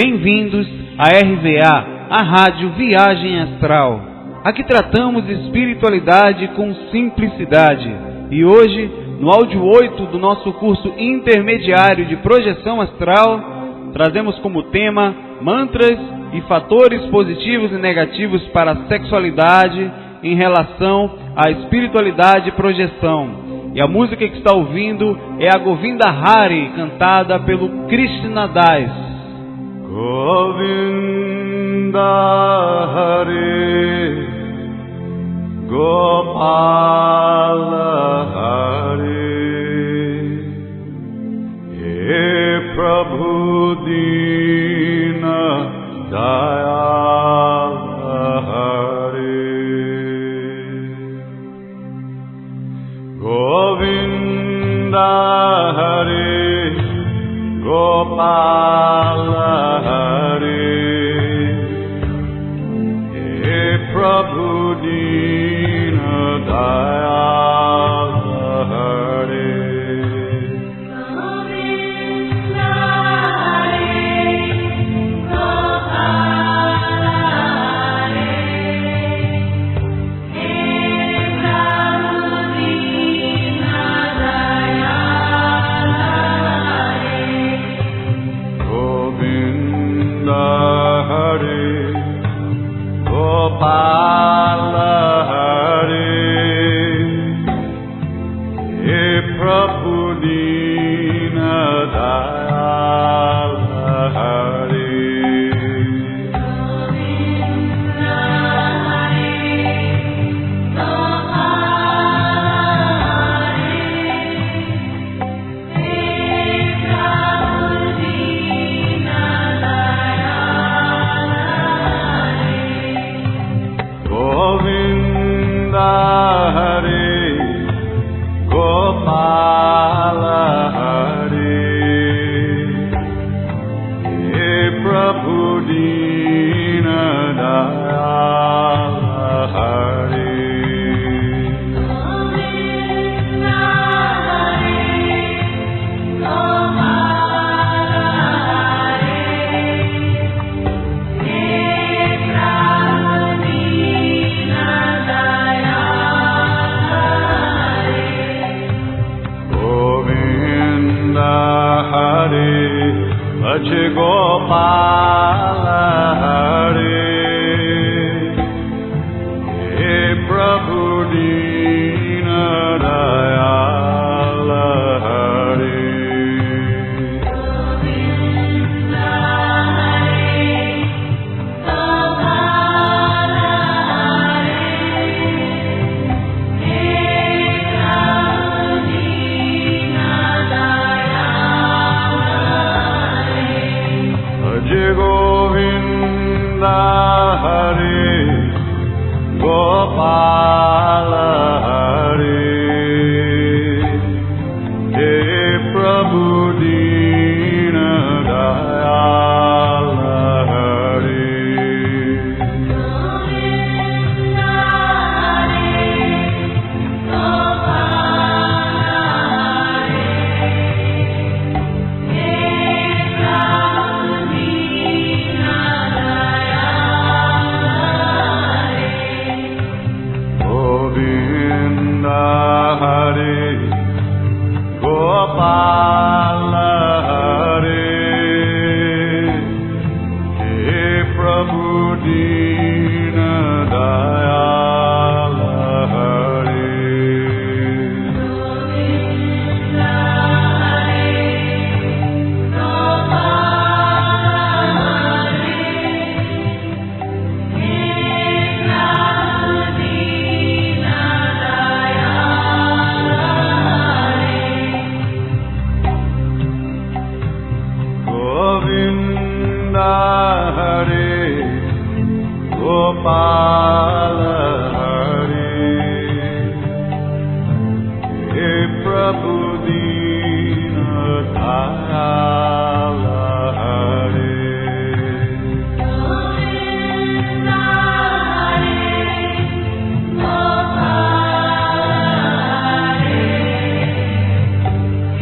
Bem-vindos à RVA, a Rádio Viagem Astral. Aqui tratamos espiritualidade com simplicidade. E hoje, no áudio 8 do nosso curso intermediário de projeção astral, trazemos como tema mantras e fatores positivos e negativos para a sexualidade em relação à espiritualidade e projeção. E a música que está ouvindo é a Govinda Hari, cantada pelo Krishna Das. Govinda Hari, Gopala Hari, He Prabhu Dina Dayala Hari, Govinda Hari, Gopala Hari, He Prabhu Dina Dayala Hari, Govinda Hari, Gopala Hari, He Prabhu Dina Dayala Hari, Govinda Hari, Gopala Hari, He Prabhu Dina Dayala Hari, Govinda Hari, Gopala Hari, He Prabhu Dina Dayala Hari, Govinda Hari, Gopala Hari, He Prabhu Dina Dayala Hari, Govinda Hari, Gopala Hari, He Prabhu Dina Dayala Hari, Govinda Hari, Ache Gopala Hari, He Prabhu Dina Dayala Hari, Govinda Hari, Gopala Hari, He Prabhu Dina Dayala Hari, Ache Govinda Hari, Gopala Hari, He Prabhu Dina Dayala Hari, Govinda Hari, Gopala Hari, He Prabhu Dina Dayala Hari, Govinda Hari, Gopala Hari, He Prabhu Dina Dayala Hari, Govinda Hari, Gopala Hari,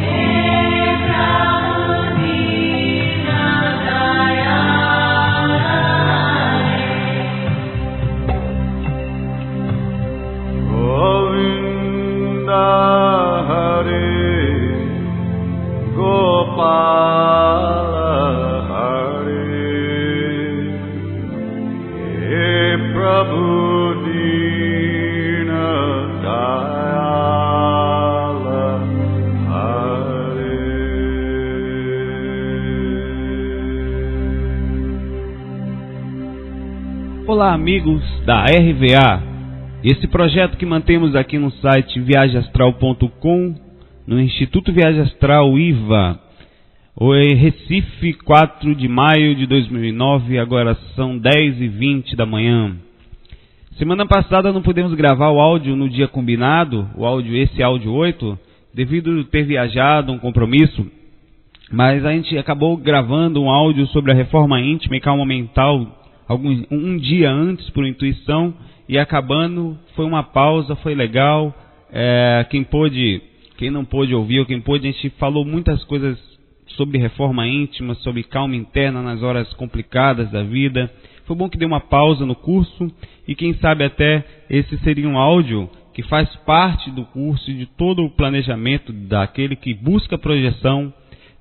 He Prabhu Dina Dayala Gopala Hare He Prabhu Dina Dayala Hare. Olá, amigos da RVA. Esse projeto que mantemos aqui no site viagemastral.com, no Instituto Viagem Astral IVA, Recife, 4 de maio de 2009, agora são 10h20 da manhã. Semana passada não pudemos gravar o áudio no dia combinado, esse áudio 8, devido a ter viajado, um compromisso, mas a gente acabou gravando um áudio sobre a reforma íntima e calma mental um dia antes, por intuição, e acabando, foi uma pausa, foi legal. Quem não pôde ouvir, ou quem pôde, a gente falou muitas coisas sobre reforma íntima, sobre calma interna nas horas complicadas da vida. Foi bom que deu uma pausa no curso, e quem sabe até esse seria um áudio que faz parte do curso e de todo o planejamento daquele que busca projeção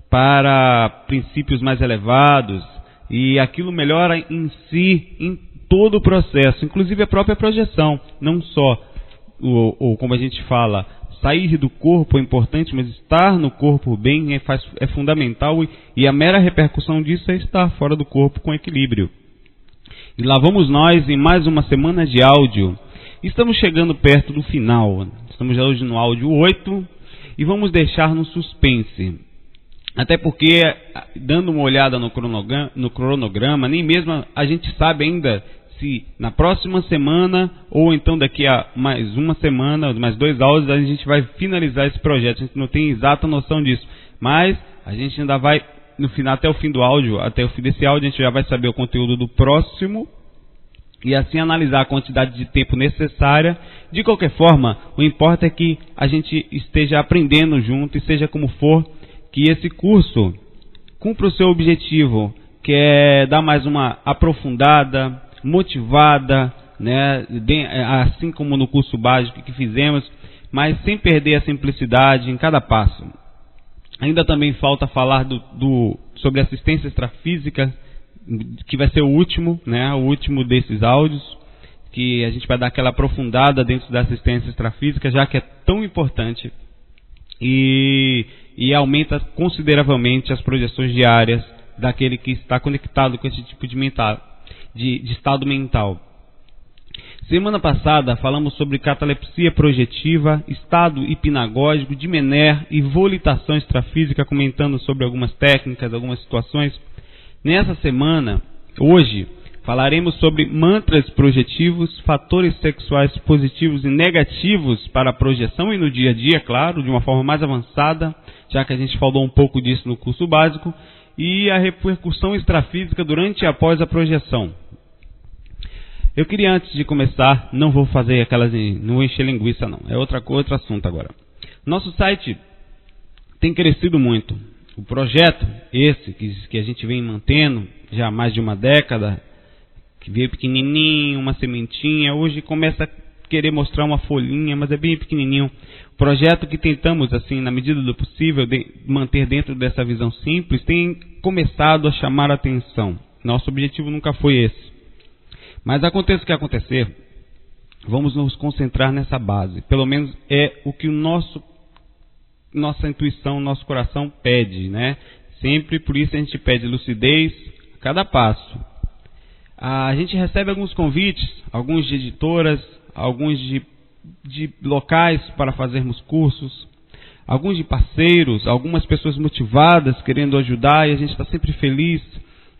para princípios mais elevados, e aquilo melhora em si, em todo o processo, inclusive a própria projeção. Não só, como a gente fala, sair do corpo é importante, mas estar no corpo bem é fundamental, e a mera repercussão disso é estar fora do corpo com equilíbrio. E lá vamos nós em mais uma semana de áudio. Estamos chegando perto do final. Estamos hoje no áudio 8 e vamos deixar no suspense. Até porque, dando uma olhada no cronograma, nem mesmo a gente sabe ainda se na próxima semana, ou então daqui a mais uma semana, mais 2 áudios, a gente vai finalizar esse projeto. A gente não tem exata noção disso. Mas a gente ainda vai, no final, até o fim do áudio, até o fim desse áudio, a gente já vai saber o conteúdo do próximo, e assim analisar a quantidade de tempo necessária. De qualquer forma, o importa é que a gente esteja aprendendo junto, e seja como for, que esse curso cumpra o seu objetivo, que é dar mais uma aprofundada, motivada, né, assim como no curso básico que fizemos, mas sem perder a simplicidade em cada passo. Ainda também falta falar sobre assistência extrafísica, que vai ser o último desses áudios, que a gente vai dar aquela aprofundada dentro da assistência extrafísica, já que é tão importante e aumenta consideravelmente as projeções diárias daquele que está conectado com esse tipo de estado mental. Semana passada falamos sobre catalepsia projetiva, estado hipnagógico, Dimener e volitação extrafísica, comentando sobre algumas técnicas, algumas situações. Nessa semana, hoje, falaremos sobre mantras projetivos, fatores sexuais positivos e negativos para a projeção e no dia a dia, claro, de uma forma mais avançada, já que a gente falou um pouco disso no curso básico, e a repercussão extrafísica durante e após a projeção. Eu queria, antes de começar, não vou encher linguiça não, é outro assunto agora. Nosso site tem crescido muito. O projeto, esse que a gente vem mantendo já há mais de uma década, que veio pequenininho, uma sementinha, hoje começa a querer mostrar uma folhinha, mas é bem pequenininho. O projeto que tentamos, assim, na medida do possível, manter dentro dessa visão simples, tem começado a chamar a atenção. Nosso objetivo nunca foi esse. Mas aconteça o que acontecer, vamos nos concentrar nessa base. Pelo menos é o que nossa intuição, nosso coração pede, né? Sempre, por isso a gente pede lucidez a cada passo. A gente recebe alguns convites, alguns de editoras, alguns de locais para fazermos cursos, alguns de parceiros, algumas pessoas motivadas querendo ajudar, e a gente está sempre feliz,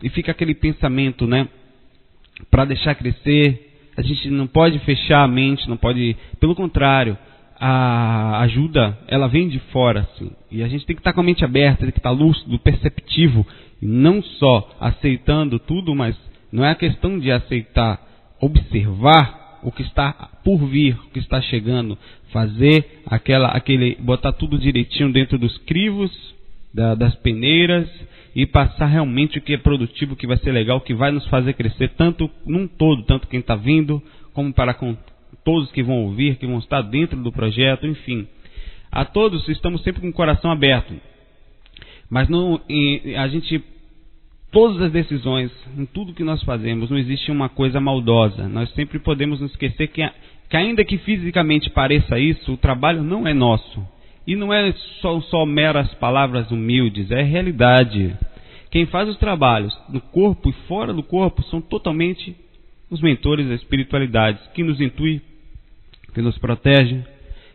e fica aquele pensamento, né? Para deixar crescer, a gente não pode fechar a mente, não pode, pelo contrário, a ajuda, ela vem de fora, assim, e a gente tem que estar com a mente aberta, tem que estar lúcido, perceptivo, e não só aceitando tudo, mas não é a questão de aceitar, observar o que está por vir, o que está chegando, fazer botar tudo direitinho dentro dos crivos, das peneiras, e passar realmente o que é produtivo, o que vai ser legal, o que vai nos fazer crescer, tanto num todo, tanto quem está vindo, como para com todos que vão ouvir, que vão estar dentro do projeto, enfim. A todos estamos sempre com o coração aberto. Mas a gente, todas as decisões, em tudo que nós fazemos, não existe uma coisa maldosa. Nós sempre podemos nos esquecer que ainda que fisicamente pareça isso, o trabalho não é nosso. E não é só meras palavras humildes, é realidade. Quem faz os trabalhos no corpo e fora do corpo são totalmente os mentores da espiritualidade, que nos intui, que nos protege,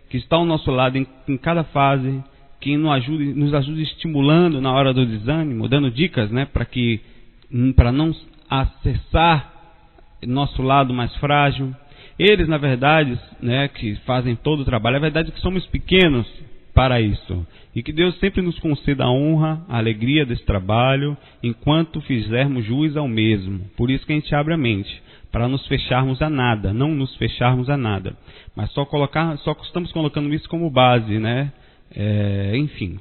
que está ao nosso lado em cada fase, que nos ajuda estimulando na hora do desânimo, dando dicas, né, para não acessar nosso lado mais frágil. Eles, na verdade, né, que fazem todo o trabalho, a verdade é que somos pequenos para isso. E que Deus sempre nos conceda a honra, a alegria desse trabalho, enquanto fizermos jus ao mesmo. Por isso que a gente abre a mente, para nos fecharmos a nada, não nos fecharmos a nada. Mas só estamos colocando isso como base, né? Enfim,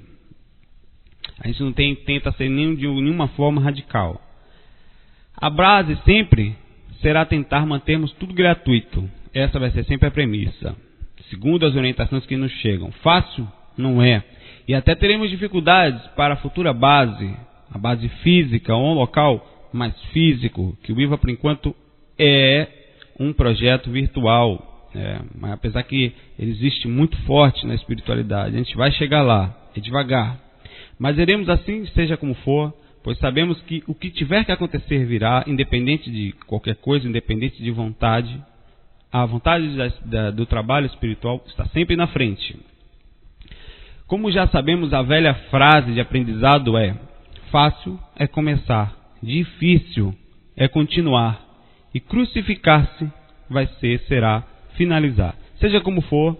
a gente não tenta ser de nenhuma forma radical. A base sempre será tentar mantermos tudo gratuito. Essa vai ser sempre a premissa, segundo as orientações que nos chegam. Fácil? Não é. E até teremos dificuldades para a futura base, a base física ou um local mais físico, que o Viva por enquanto é um projeto virtual. Mas apesar que ele existe muito forte na espiritualidade, a gente vai chegar lá, é devagar. Mas iremos assim, seja como for, pois sabemos que o que tiver que acontecer virá, independente de qualquer coisa, independente de vontade. A vontade do trabalho espiritual está sempre na frente. Como já sabemos, a velha frase de aprendizado é: fácil é começar, difícil é continuar, e crucificar-se será finalizar. Seja como for,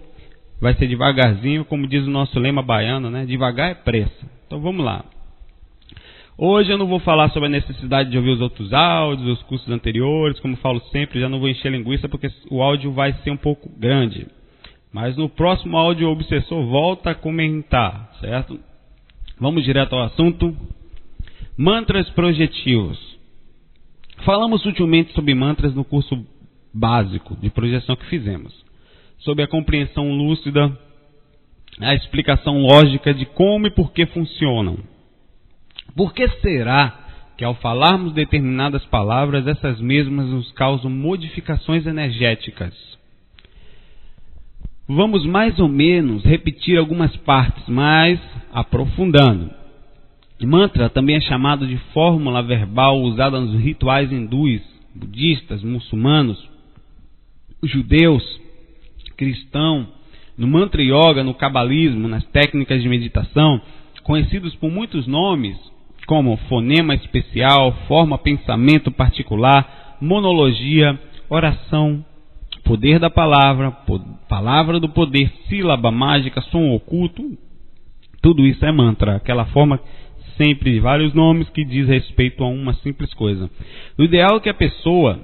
vai ser devagarzinho, como diz o nosso lema baiano, né? Devagar é pressa. Então vamos lá. Hoje eu não vou falar sobre a necessidade de ouvir os outros áudios, os cursos anteriores, como falo sempre, já não vou encher linguiça porque o áudio vai ser um pouco grande. Mas no próximo áudio o obsessor volta a comentar, certo? Vamos direto ao assunto. Mantras projetivos. Falamos sutilmente sobre mantras no curso básico de projeção que fizemos, sobre a compreensão lúcida, a explicação lógica de como e por que funcionam. Por que será que ao falarmos determinadas palavras, essas mesmas nos causam modificações energéticas? Vamos mais ou menos repetir algumas partes, mas aprofundando. Mantra também é chamado de fórmula verbal usada nos rituais hindus, budistas, muçulmanos, judeus, cristãos, no mantra yoga, no cabalismo, nas técnicas de meditação, conhecidos por muitos nomes, como fonema especial, forma pensamento particular, monologia, oração, poder da palavra, palavra do poder, sílaba mágica, som oculto. Tudo isso é mantra, aquela forma sempre de vários nomes que diz respeito a uma simples coisa. O ideal é que a pessoa,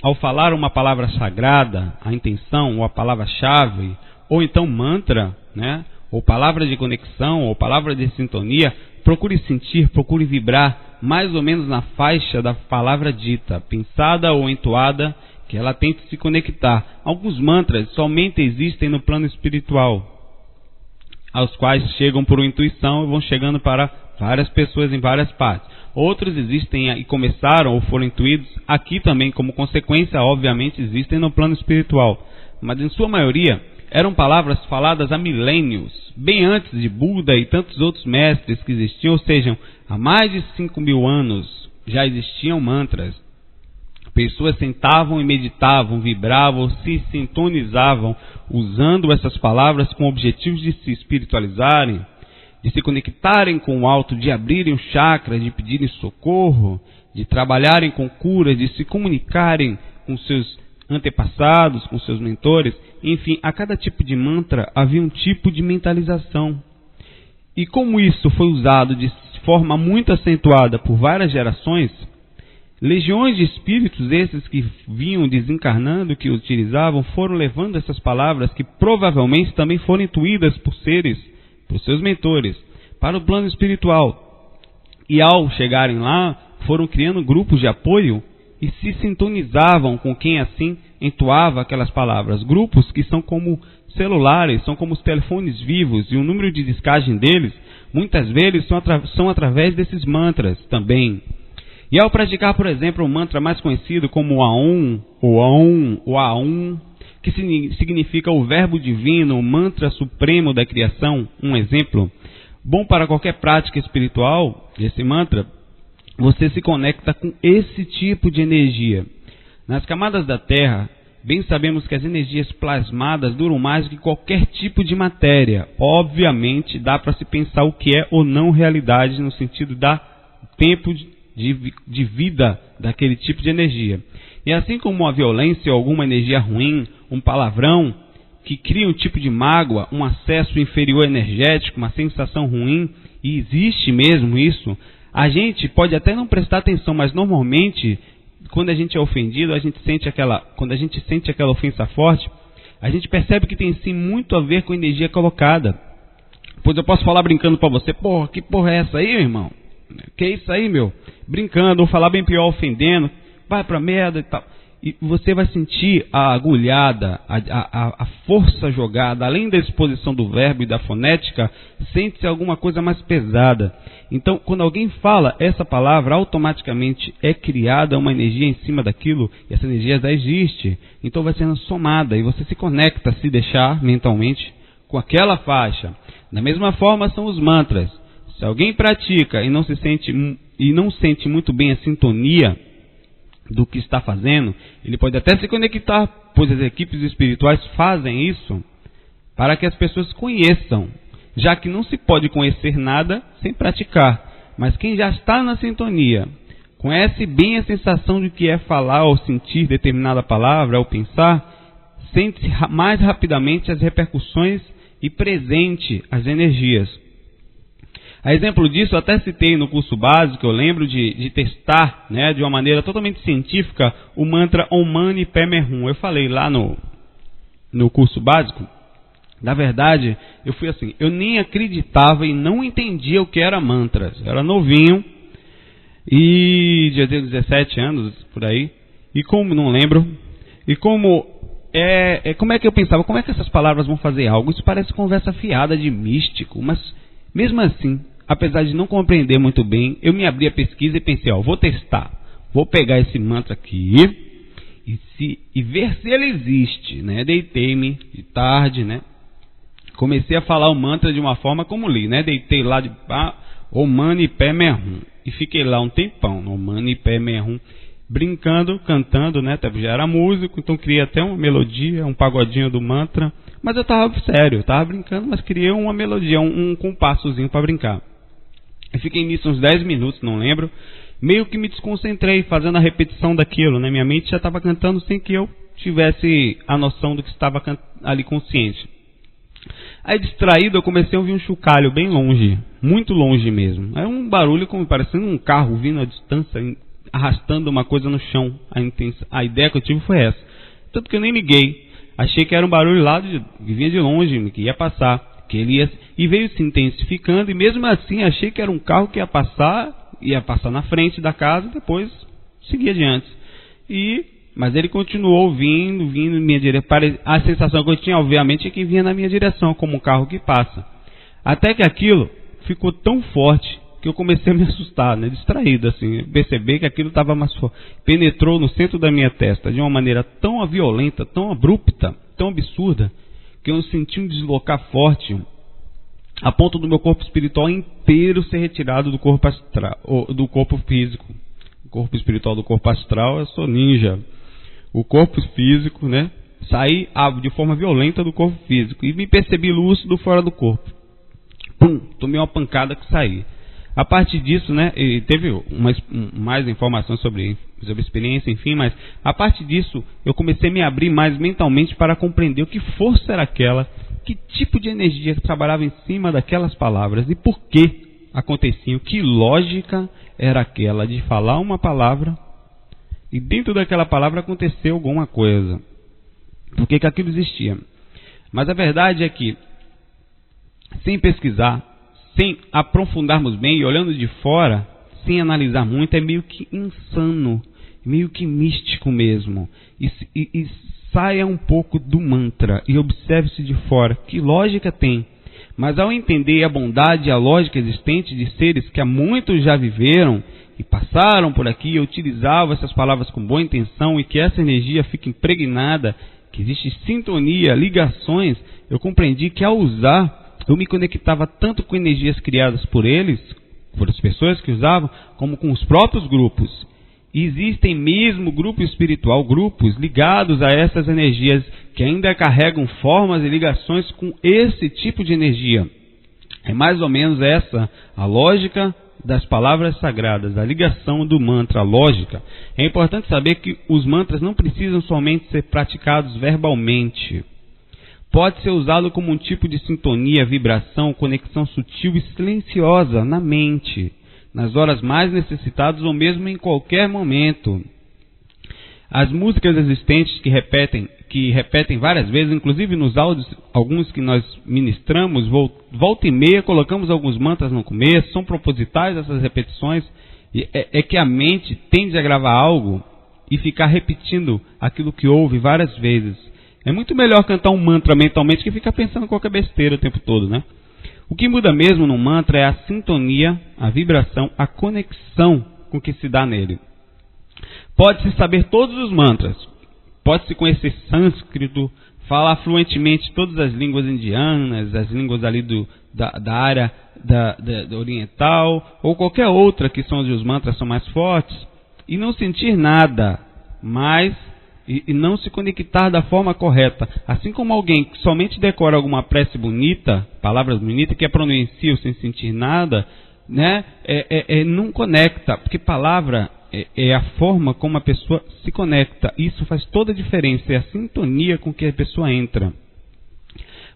ao falar uma palavra sagrada, a intenção ou a palavra-chave, ou então mantra, né, ou palavra de conexão, ou palavra de sintonia, procure sentir, procure vibrar mais ou menos na faixa da palavra dita, pensada ou entoada, que ela tente se conectar. Alguns mantras somente existem no plano espiritual, aos quais chegam por intuição e vão chegando para várias pessoas em várias partes. Outros existem e começaram ou foram intuídos aqui também, como consequência, obviamente, existem no plano espiritual. Mas em sua maioria eram palavras faladas há milênios, bem antes de Buda e tantos outros mestres que existiam, ou seja, há mais de 5.000 anos já existiam mantras. Pessoas sentavam e meditavam, vibravam, se sintonizavam, usando essas palavras com objetivos de se espiritualizarem, de se conectarem com o alto, de abrirem os chakras, de pedirem socorro, de trabalharem com curas, de se comunicarem com seus antepassados, com seus mentores. Enfim, a cada tipo de mantra havia um tipo de mentalização. E como isso foi usado de forma muito acentuada por várias gerações, legiões de espíritos, esses que vinham desencarnando, que utilizavam, foram levando essas palavras, que provavelmente também foram intuídas por seres, por seus mentores, para o plano espiritual. E ao chegarem lá, foram criando grupos de apoio e se sintonizavam com quem assim entoava aquelas palavras. Grupos que são como celulares, são como os telefones vivos, e o número de descagem deles, muitas vezes, são através desses mantras também. E ao praticar, por exemplo, um mantra mais conhecido como o Aum, o Aum, que significa o verbo divino, o mantra supremo da criação, um exemplo bom para qualquer prática espiritual, esse mantra, você se conecta com esse tipo de energia. Nas camadas da Terra, bem sabemos que as energias plasmadas duram mais do que qualquer tipo de matéria. Obviamente, dá para se pensar o que é ou não realidade no sentido da tempo de vida daquele tipo de energia. E assim como a violência ou alguma energia ruim, um palavrão, que cria um tipo de mágoa, um acesso inferior energético, uma sensação ruim, e existe mesmo isso, a gente pode até não prestar atenção, mas normalmente, quando a gente é ofendido, quando a gente sente aquela ofensa forte, a gente percebe que tem sim muito a ver com a energia colocada. Pois eu posso falar brincando para você, porra, que porra é essa aí, meu irmão? Que é isso aí, meu? Brincando, ou falar bem pior, ofendendo, vai pra merda e tal. E você vai sentir a agulhada, a força jogada, além da exposição do verbo e da fonética, sente-se alguma coisa mais pesada. Então, quando alguém fala essa palavra, automaticamente é criada uma energia em cima daquilo, e essa energia já existe. Então vai sendo somada, e você se conecta, se deixar mentalmente, com aquela faixa. Da mesma forma são os mantras. Se alguém pratica e não sente muito bem a sintonia do que está fazendo, ele pode até se conectar, pois as equipes espirituais fazem isso para que as pessoas conheçam, já que não se pode conhecer nada sem praticar. Mas quem já está na sintonia, conhece bem a sensação de que é falar ou sentir determinada palavra ou pensar, sente mais rapidamente as repercussões e presente as energias. A exemplo disso, eu até citei no curso básico, eu lembro de testar, né, de uma maneira totalmente científica, o mantra Om Mani Padme Hum. Eu falei lá no curso básico, na verdade, eu fui assim, eu nem acreditava e não entendia o que era mantras. Eu era novinho, e já tinha 17 anos, por aí, e como, não lembro, e como é que eu pensava, como é que essas palavras vão fazer algo? Isso parece conversa fiada de místico, mas mesmo assim, apesar de não compreender muito bem, eu me abri a pesquisa e pensei, vou testar, vou pegar esse mantra aqui e ver se ele existe, né? Deitei-me de tarde, né? Comecei a falar o mantra de uma forma como li, né? Deitei lá de Om Mani Padme Hum e fiquei lá um tempão, Om Mani Padme Hum, brincando, cantando, né? Já era músico, então criei até uma melodia, um pagodinho do mantra. Mas eu estava sério, eu estava brincando, mas criei uma melodia, um compassozinho para brincar. Eu fiquei nisso uns 10 minutos, não lembro. Meio que me desconcentrei fazendo a repetição daquilo, né? Minha mente já estava cantando sem que eu tivesse a noção do que estava ali consciente. Aí distraído eu comecei a ouvir um chocalho bem longe, muito longe mesmo. Era um barulho como parecendo um carro vindo à distância, arrastando uma coisa no chão. A ideia que eu tive foi essa. Tanto que eu nem liguei. Achei que era um barulho lá que vinha de longe, que ia passar, e veio se intensificando, e mesmo assim achei que era um carro que ia passar na frente da casa e depois seguir adiante. Mas ele continuou vindo em minha direção. A sensação que eu tinha, obviamente, é que vinha na minha direção, como um carro que passa. Até que aquilo ficou tão forte que eu comecei a me assustar, né? Distraído, assim, perceber que aquilo estava mais forte. Penetrou no centro da minha testa de uma maneira tão violenta, tão abrupta, tão absurda, que eu senti um deslocar forte, a ponto do meu corpo espiritual inteiro ser retirado do corpo astral, do corpo físico. O corpo espiritual do corpo astral, eu sou ninja. O corpo físico, né? Saí de forma violenta do corpo físico e me percebi lúcido fora do corpo. Pum! Tomei uma pancada que saí. A partir disso, né, teve mais informações sobre a experiência, enfim, mas a partir disso eu comecei a me abrir mais mentalmente para compreender o que força era aquela, que tipo de energia que trabalhava em cima daquelas palavras e por que aconteciam, que lógica era aquela de falar uma palavra e dentro daquela palavra aconteceu alguma coisa. Por que aquilo existia? Mas a verdade é que, sem pesquisar, sem aprofundarmos bem e olhando de fora, sem analisar muito, é meio que insano meio que místico mesmo, e saia um pouco do mantra e observe-se de fora. Que lógica tem? Mas ao entender a bondade e a lógica existente de seres que há muito já viveram e passaram por aqui e utilizavam essas palavras com boa intenção, e que essa energia fica impregnada, que existe sintonia, ligações, eu compreendi que ao usar, eu me conectava tanto com energias criadas por eles, por as pessoas que usavam, como com os próprios grupos. E existem mesmo grupo espiritual, grupos ligados a essas energias que ainda carregam formas e ligações com esse tipo de energia. É mais ou menos essa a lógica das palavras sagradas, a ligação do mantra, a lógica. É importante saber que os mantras não precisam somente ser praticados verbalmente. Pode ser usado como um tipo de sintonia, vibração, conexão sutil e silenciosa na mente, nas horas mais necessitadas ou mesmo em qualquer momento. As músicas existentes que repetem várias vezes, inclusive nos áudios, alguns que nós ministramos, volta e meia colocamos alguns mantras no começo, são propositais essas repetições, e é que a mente tende a gravar algo e ficar repetindo aquilo que ouve várias vezes. É muito melhor cantar um mantra mentalmente que ficar pensando em qualquer besteira o tempo todo, né? O que muda mesmo no mantra é a sintonia, a vibração, a conexão com que se dá nele. Pode-se saber todos os mantras, pode-se conhecer sânscrito, falar fluentemente todas as línguas indianas, as línguas ali da área da oriental, ou qualquer outra que são onde os mantras são mais fortes, e não sentir nada, e não se conectar da forma correta. Assim como alguém que somente decora alguma prece bonita, palavras bonitas, que a pronuncia sem sentir nada, né, não conecta, porque palavra é a forma como a pessoa se conecta. Isso faz toda a diferença, é a sintonia com que a pessoa entra.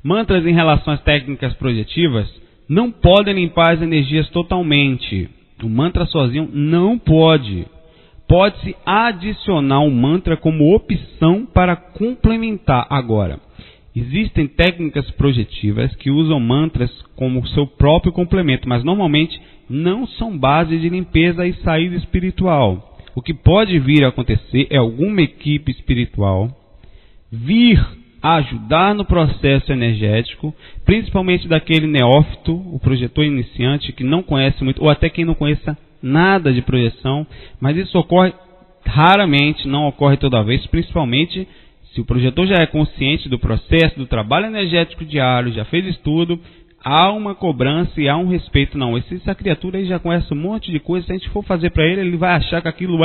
Mantras em relação às técnicas projetivas não podem limpar as energias totalmente. O mantra sozinho não pode. Pode-se adicionar um mantra como opção para complementar. Agora, existem técnicas projetivas que usam mantras como seu próprio complemento, mas normalmente não são base de limpeza e saída espiritual. O que pode vir a acontecer é alguma equipe espiritual vir a ajudar no processo energético, principalmente daquele neófito, o projetor iniciante, que não conhece muito, ou até quem não conheça nada de projeção, mas isso ocorre raramente, não ocorre toda vez, principalmente se o projetor já é consciente do processo, do trabalho energético diário, já fez estudo, há uma cobrança e há um respeito. Não, essa criatura aí já conhece um monte de coisa, se a gente for fazer para ele, ele vai achar que aquilo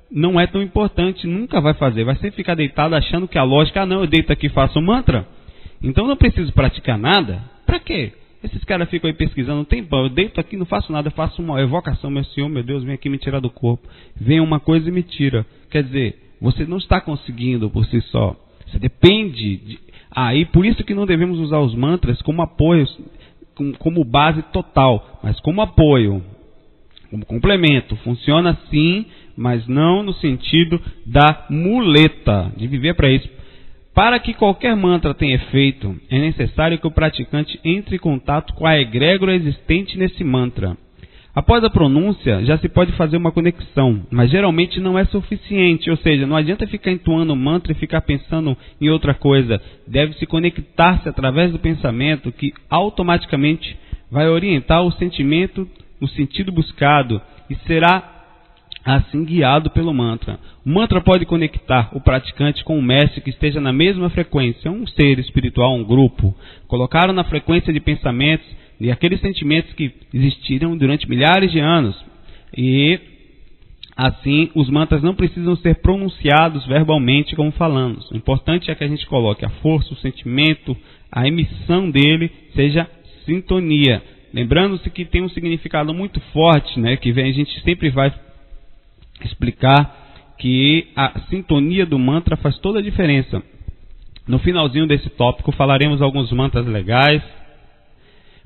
não é tão importante, nunca vai fazer, vai sempre ficar deitado achando que a lógica, não, eu deito aqui e faço um mantra, então não preciso praticar nada, para quê? Esses caras ficam aí pesquisando um tempão, eu deito aqui, não faço nada, eu faço uma evocação, meu Senhor, meu Deus, vem aqui me tirar do corpo. Vem uma coisa e me tira. Quer dizer, você não está conseguindo por si só. Você depende de... e por isso que não devemos usar os mantras como apoio, como base total, mas como apoio, como complemento. Funciona sim, mas não no sentido da muleta, de viver para isso. Para que qualquer mantra tenha efeito, é necessário que o praticante entre em contato com a egrégora existente nesse mantra. Após a pronúncia, já se pode fazer uma conexão, mas geralmente não é suficiente, ou seja, não adianta ficar entoando o mantra e ficar pensando em outra coisa. Deve-se conectar-se através do pensamento, que automaticamente vai orientar o sentimento no sentido buscado e será assim guiado pelo mantra. O mantra pode conectar o praticante com o mestre que esteja na mesma frequência, um ser espiritual, um grupo. Colocaram na frequência de pensamentos e aqueles sentimentos que existiram durante milhares de anos. E assim, os mantras não precisam ser pronunciados verbalmente como falamos. O importante é que a gente coloque a força, o sentimento, a emissão dele seja sintonia. Lembrando-se que tem um significado muito forte, né, que a gente sempre vai explicar que a sintonia do mantra faz toda a diferença. No finalzinho desse tópico falaremos alguns mantras legais,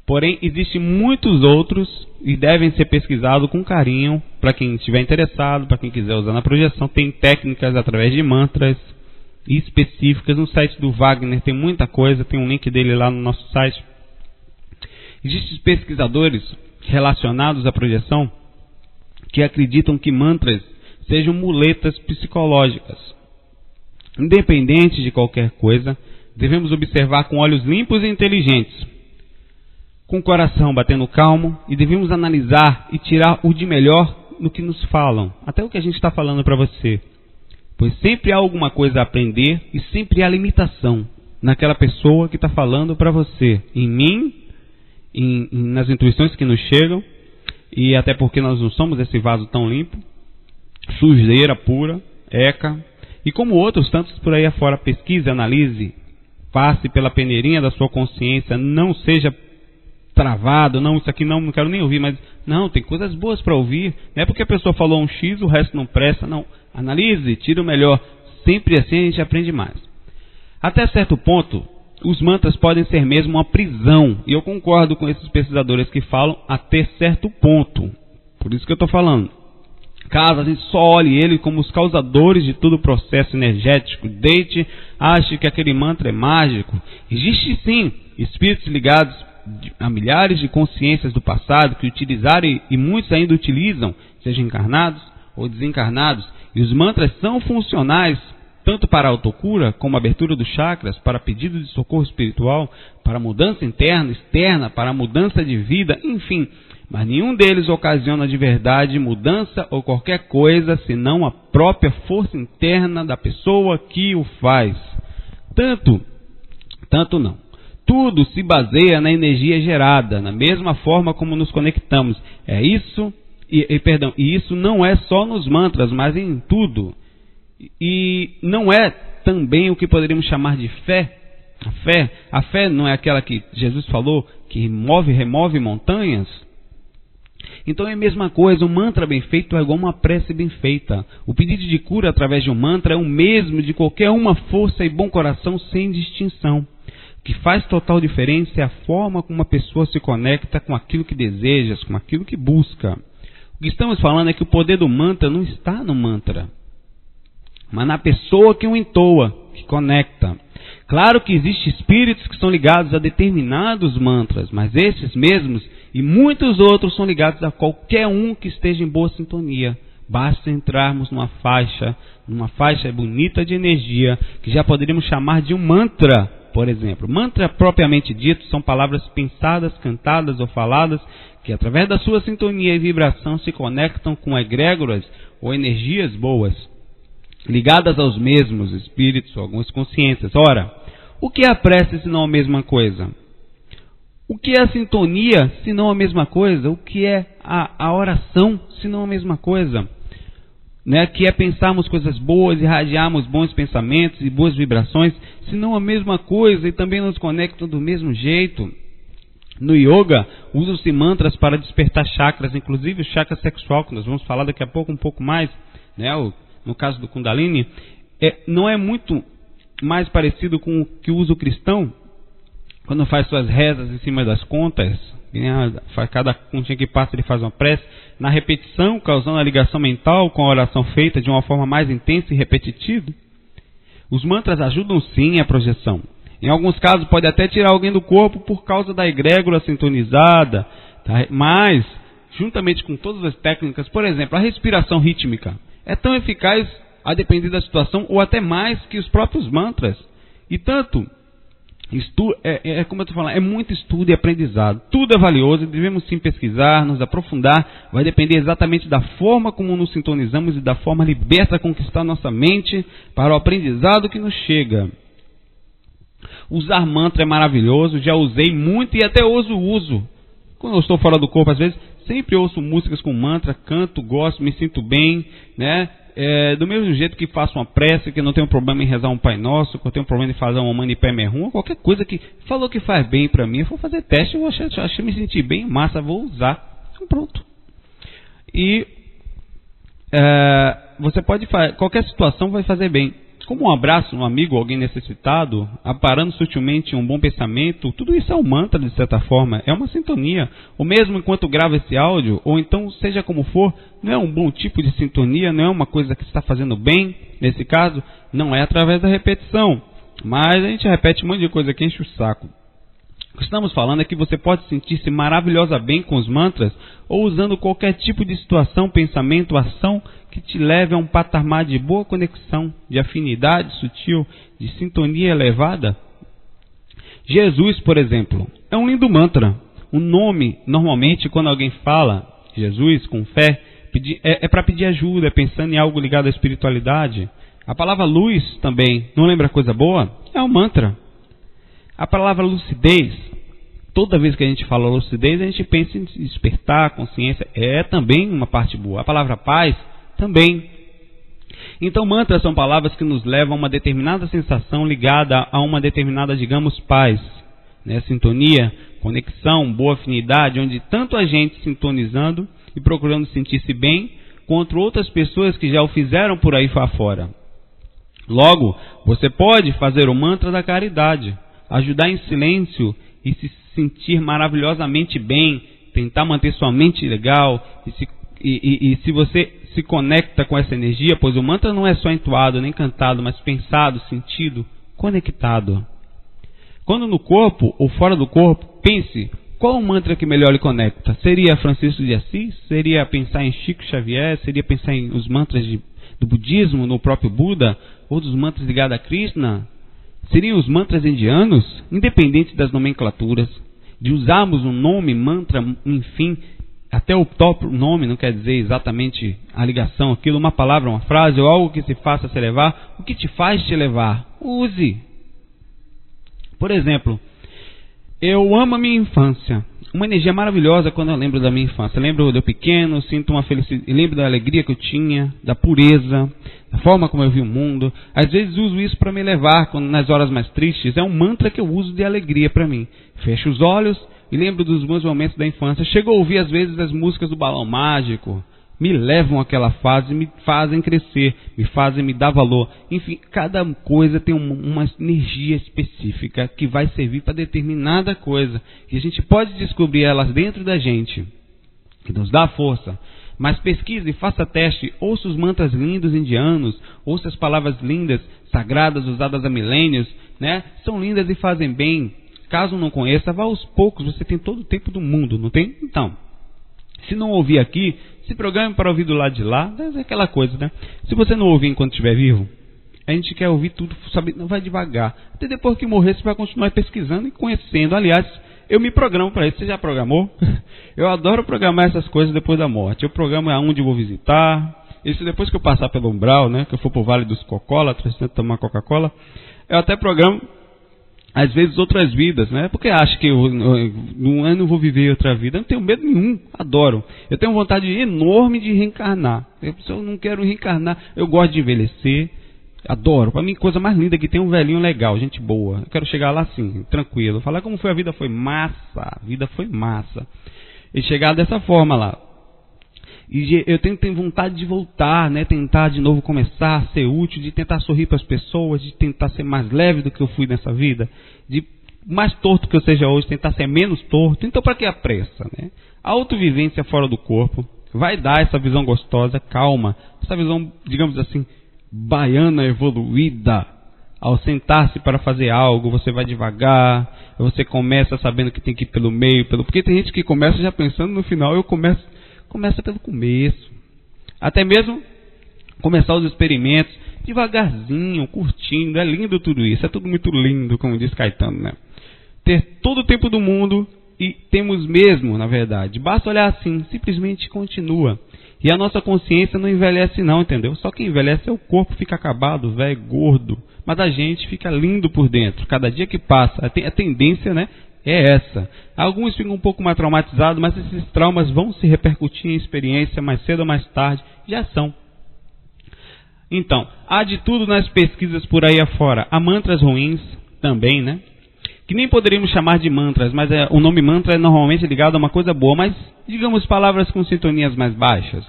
porém existem muitos outros e devem ser pesquisados com carinho para quem estiver interessado, para quem quiser usar na projeção. Tem técnicas através de mantras específicas. No site do Wagner tem muita coisa, tem um link dele lá no nosso site. Existem pesquisadores relacionados à projeção que acreditam que mantras sejam muletas psicológicas. Independente de qualquer coisa, devemos observar com olhos limpos e inteligentes, com o coração batendo calmo, e devemos analisar e tirar o de melhor no que nos falam, até o que a gente está falando para você. Pois sempre há alguma coisa a aprender e sempre há limitação naquela pessoa que está falando para você, em mim, nas intuições que nos chegam, e até porque nós não somos esse vaso tão limpo, sujeira pura, eca, e como outros tantos por aí afora. Pesquise, analise, passe pela peneirinha da sua consciência, não seja travado, não, isso aqui não quero nem ouvir, mas não, tem coisas boas para ouvir, não é porque a pessoa falou um X, o resto não presta, não, analise, tira o melhor, sempre assim a gente aprende mais. Até certo ponto, os mantras podem ser mesmo uma prisão, e eu concordo com esses pesquisadores que falam até certo ponto, por isso que eu estou falando. Caso a gente só olhe ele como os causadores de todo o processo energético, ache que aquele mantra é mágico. Existe sim espíritos ligados a milhares de consciências do passado que utilizaram e muitos ainda utilizam, sejam encarnados ou desencarnados, e os mantras são funcionais tanto para a autocura, como a abertura dos chakras, para pedido de socorro espiritual, para mudança interna, externa, para mudança de vida, enfim. Mas nenhum deles ocasiona de verdade mudança ou qualquer coisa, senão a própria força interna da pessoa que o faz. Tanto não. Tudo se baseia na energia gerada, na mesma forma como nos conectamos. E isso não é só nos mantras, mas em tudo. E não é também o que poderíamos chamar de fé. A fé não é aquela que Jesus falou, que remove montanhas? Então é a mesma coisa, um mantra bem feito é igual uma prece bem feita. O pedido de cura através de um mantra é o mesmo de qualquer uma força e bom coração sem distinção. O que faz total diferença é a forma como uma pessoa se conecta com aquilo que deseja, com aquilo que busca. O que estamos falando é que o poder do mantra não está no mantra, mas na pessoa que o entoa, que conecta. Claro que existem espíritos que são ligados a determinados mantras, mas esses mesmos e muitos outros são ligados a qualquer um que esteja em boa sintonia. Basta entrarmos numa faixa bonita de energia, que já poderíamos chamar de um mantra, por exemplo. Mantra propriamente dito são palavras pensadas, cantadas ou faladas, que através da sua sintonia e vibração se conectam com egrégoras ou energias boas, ligadas aos mesmos espíritos ou algumas consciências. Ora, o que é a prece se não a mesma coisa? O que é a sintonia se não a mesma coisa? O que é a oração se não a mesma coisa? Que é pensarmos coisas boas, irradiarmos bons pensamentos e boas vibrações, se não a mesma coisa, e também nos conectam do mesmo jeito. No yoga, usam-se mantras para despertar chakras, inclusive o chakra sexual, que nós vamos falar daqui a pouco um pouco mais, no caso do Kundalini, não é muito mais parecido com o que usa o cristão, quando faz suas rezas em cima das contas, cada continha que passa ele faz uma prece, na repetição, causando a ligação mental com a oração feita de uma forma mais intensa e repetitiva. Os mantras ajudam sim a projeção. Em alguns casos pode até tirar alguém do corpo por causa da egrégora sintonizada, tá? Mas, juntamente com todas as técnicas, por exemplo, a respiração rítmica é tão eficaz a depender da situação, ou até mais que os próprios mantras. E tanto, como eu estou falando, é muito estudo e aprendizado. Tudo é valioso e devemos sim pesquisar, nos aprofundar. Vai depender exatamente da forma como nos sintonizamos e da forma liberta a conquistar nossa mente para o aprendizado que nos chega. Usar mantra é maravilhoso, já usei muito e até hoje uso. Quando eu estou fora do corpo, às vezes, sempre ouço músicas com mantra, canto, gosto, me sinto bem, do mesmo jeito que faço uma prece, que não tenho problema em rezar um Pai Nosso, que eu tenho problema em fazer um Mani Padme Hum, qualquer coisa que falou que faz bem para mim, eu vou fazer teste, eu achei me sentir bem, massa, vou usar, então pronto. E você pode fazer, qualquer situação vai fazer bem. Como um abraço, um amigo, alguém necessitado, aparando sutilmente um bom pensamento, tudo isso é um mantra de certa forma, é uma sintonia. Ou mesmo enquanto grava esse áudio, ou então seja como for, não é um bom tipo de sintonia, não é uma coisa que está fazendo bem, nesse caso, não é através da repetição. Mas a gente repete um monte de coisa que enche o saco. O que estamos falando é que você pode sentir-se maravilhosa bem com os mantras, ou usando qualquer tipo de situação, pensamento, ação que te leve a um patamar de boa conexão, de afinidade sutil, de sintonia elevada? Jesus, por exemplo, é um lindo mantra. O nome, normalmente, quando alguém fala Jesus com fé, é para pedir ajuda, é pensando em algo ligado à espiritualidade. A palavra luz também, não lembra coisa boa? É um mantra. A palavra lucidez, toda vez que a gente fala lucidez, a gente pensa em despertar, consciência, é também uma parte boa. A palavra paz, também. Então, mantras são palavras que nos levam a uma determinada sensação ligada a uma determinada, digamos, paz, né? Sintonia, conexão, boa afinidade, onde tanto a gente sintonizando e procurando sentir-se bem, quanto outras pessoas que já o fizeram por aí fora. Logo, você pode fazer o mantra da caridade, ajudar em silêncio e se sentir maravilhosamente bem, tentar manter sua mente legal e se você se conecta com essa energia, pois o mantra não é só entoado nem cantado, mas pensado, sentido, conectado. Quando no corpo ou fora do corpo, pense qual o mantra que melhor lhe conecta. Seria Francisco de Assis? Seria pensar em Chico Xavier? Seria pensar em os mantras do budismo, no próprio Buda? Ou dos mantras ligados a Krishna? Seriam os mantras indianos? Independente das nomenclaturas, de usarmos um nome, mantra, enfim, até o próprio nome não quer dizer exatamente a ligação, aquilo, uma palavra, uma frase ou algo que se faça se elevar. O que te faz te elevar? Use. Por exemplo, eu amo a minha infância. Uma energia maravilhosa quando eu lembro da minha infância. Eu lembro de eu pequeno, sinto uma felicidade, lembro da alegria que eu tinha, da pureza, da forma como eu vi o mundo. Às vezes uso isso para me elevar nas horas mais tristes. É um mantra que eu uso de alegria para mim. Fecho os olhos e lembro dos meus momentos da infância. Chego a ouvir às vezes as músicas do Balão Mágico. Me levam àquela fase, me fazem crescer, me fazem me dar valor. Enfim, cada coisa tem uma energia específica que vai servir para determinada coisa. E a gente pode descobrir elas dentro da gente, que nos dá força. Mas pesquise, faça teste, ouça os mantras lindos indianos, ouça as palavras lindas, sagradas, usadas há milênios, né? São lindas e fazem bem. Caso não conheça, vá aos poucos, você tem todo o tempo do mundo, não tem? Então, se não ouvir aqui, se programe para ouvir do lado de lá, é aquela coisa, né? Se você não ouvir enquanto estiver vivo, a gente quer ouvir tudo, sabe? Não vai devagar. Até depois que morrer, você vai continuar pesquisando e conhecendo. Aliás, eu me programo para isso. Você já programou? Eu adoro programar essas coisas depois da morte. Eu programo aonde eu vou visitar. Isso depois que eu passar pelo umbral, né? Que eu for para o Vale dos Cocólatras, tomar Coca-Cola. Eu até programo, às vezes, outras vidas, né? Porque acho que eu não vou viver outra vida. Eu não tenho medo nenhum, adoro. Eu tenho vontade enorme de reencarnar. Eu não quero reencarnar, eu gosto de envelhecer, adoro. Para mim, coisa mais linda que tem um velhinho legal, gente boa. Eu quero chegar lá assim, tranquilo. Falar como foi a vida, foi massa. A vida foi massa. E chegar dessa forma lá. E eu tenho vontade de voltar, né? Tentar de novo começar a ser útil, de tentar sorrir para as pessoas, de tentar ser mais leve do que eu fui nessa vida, de mais torto que eu seja hoje, tentar ser menos torto. Então, para que a pressa, né? A autovivência fora do corpo vai dar essa visão gostosa, calma, essa visão, digamos assim, baiana evoluída. Ao sentar-se para fazer algo, você vai devagar, você começa sabendo que tem que ir pelo meio, porque tem gente que começa já pensando no final. Eu começa pelo começo. Até mesmo começar os experimentos devagarzinho, curtindo. É lindo tudo isso, é tudo muito lindo, como diz Caetano, né? Ter todo o tempo do mundo, e temos mesmo, na verdade. Basta olhar assim, simplesmente continua. E a nossa consciência não envelhece não, entendeu? Só quem envelhece é o corpo, fica acabado, velho, gordo. Mas a gente fica lindo por dentro. Cada dia que passa, a tendência, né, é essa. Alguns ficam um pouco mais traumatizados, mas esses traumas vão se repercutir em experiência mais cedo ou mais tarde. Já são. Então, há de tudo nas pesquisas por aí afora. Há mantras ruins também, né? Que nem poderíamos chamar de mantras, mas o nome mantra é normalmente ligado a uma coisa boa, mas digamos palavras com sintonias mais baixas.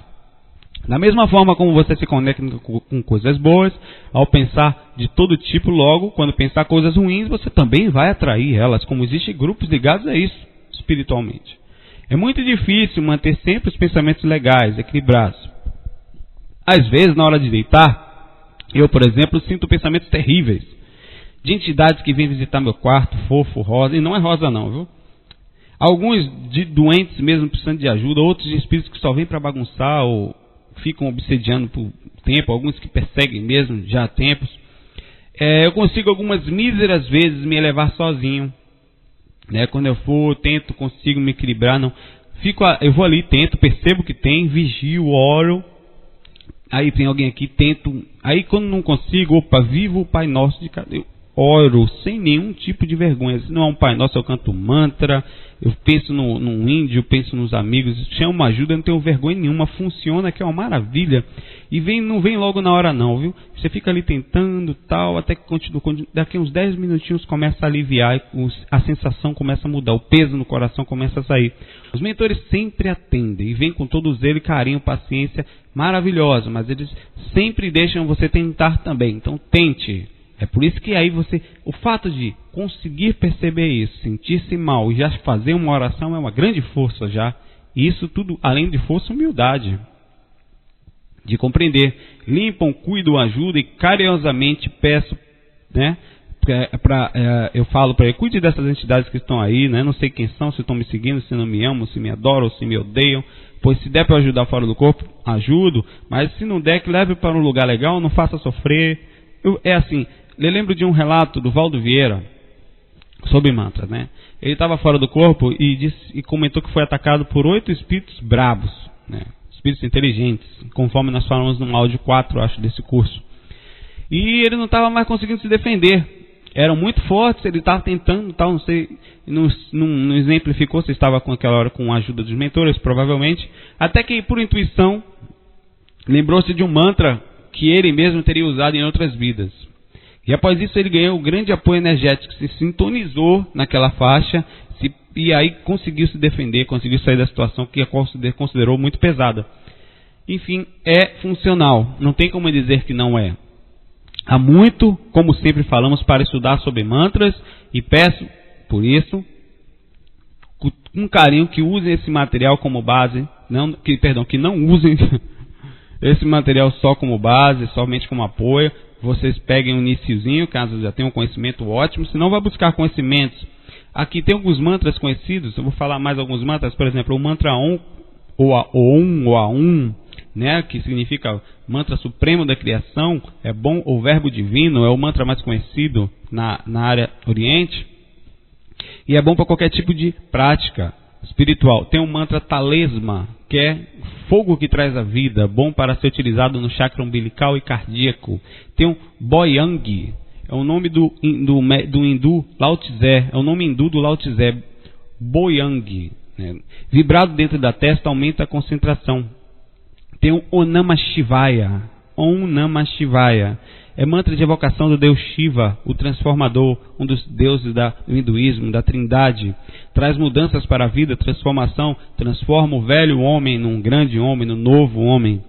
Da mesma forma como você se conecta com coisas boas, ao pensar de todo tipo, logo, quando pensar coisas ruins, você também vai atrair elas, como existem grupos ligados a isso, espiritualmente. É muito difícil manter sempre os pensamentos legais, equilibrados. Às vezes, na hora de deitar, eu, por exemplo, sinto pensamentos terríveis, de entidades que vêm visitar meu quarto, fofo, rosa, e não é rosa não, viu? Alguns de doentes mesmo precisando de ajuda, outros de espíritos que só vêm para bagunçar ou ficam obsediando por tempo, alguns que perseguem mesmo já há tempos. Eu consigo algumas míseras vezes me elevar sozinho, né? Quando eu for, tento, consigo me equilibrar, não eu vou ali, tento, percebo que tem, vigio, oro. Aí tem alguém aqui, tento. Aí quando não consigo, opa, vivo o Pai Nosso de cada. Eu oro sem nenhum tipo de vergonha. Se não é um Pai Nosso, eu canto mantra, eu penso num índio, penso nos amigos, chamo ajuda, eu não tenho vergonha nenhuma, funciona, que é uma maravilha. E não vem logo na hora não, viu? Você fica ali tentando, tal, até que continua, daqui uns 10 minutinhos começa a aliviar, a sensação começa a mudar, o peso no coração começa a sair. Os mentores sempre atendem e vêm com todo zelo e carinho, paciência maravilhosa, mas eles sempre deixam você tentar também, então tente. É por isso que aí o fato de conseguir perceber isso, sentir-se mal e já fazer uma oração é uma grande força já. E isso tudo, além de força, humildade. De compreender. Limpam, cuidam, ajudam e carinhosamente peço, né? Eu falo para ele, cuide dessas entidades que estão aí, né? Não sei quem são, se estão me seguindo, se não me amam, se me adoram, se me odeiam. Pois se der para ajudar fora do corpo, ajudo. Mas se não der, que leve para um lugar legal, não faça sofrer. É assim, eu lembro de um relato do Valdo Vieira sobre mantras, né? Ele estava fora do corpo e comentou que foi atacado por 8 espíritos brabos, né? Espíritos inteligentes, conforme nós falamos no áudio 4, acho, desse curso. E ele não estava mais conseguindo se defender. Eram muito fortes, ele estava tentando, tal, não sei, não exemplificou se estava com aquela hora com a ajuda dos mentores, provavelmente. Até que, por intuição, lembrou-se de um mantra que ele mesmo teria usado em outras vidas. E após isso ele ganhou um grande apoio energético, se sintonizou naquela faixa e aí conseguiu se defender, conseguiu sair da situação que considerou muito pesada. Enfim, é funcional, não tem como dizer que não é. Há muito, como sempre falamos, para estudar sobre mantras e peço, por isso, com carinho que usem esse material como base, que não usem esse material só como base, somente como apoio. Vocês peguem um iniciozinho, caso já tenham um conhecimento ótimo, senão vai buscar conhecimentos. Aqui tem alguns mantras conhecidos, eu vou falar mais alguns mantras, por exemplo, o mantra Om, ou a Om, ou a Um, né, que significa mantra supremo da criação, é bom, ou verbo divino, é o mantra mais conhecido na área oriente, e é bom para qualquer tipo de prática espiritual. Tem o mantra Talesma, que é fogo que traz a vida, bom para ser utilizado no chakra umbilical e cardíaco. Tem o Boyang, é o nome do hindu Lao Tse, é o nome hindu do Lao Tse, Boyang, né? Vibrado dentro da testa aumenta a concentração. Tem o Om Namah Shivaya, Om Namah Shivaya, é mantra de evocação do Deus Shiva, o transformador, um dos deuses do hinduísmo, da trindade. Traz mudanças para a vida, transformação, transforma o velho homem num grande homem, num novo homem.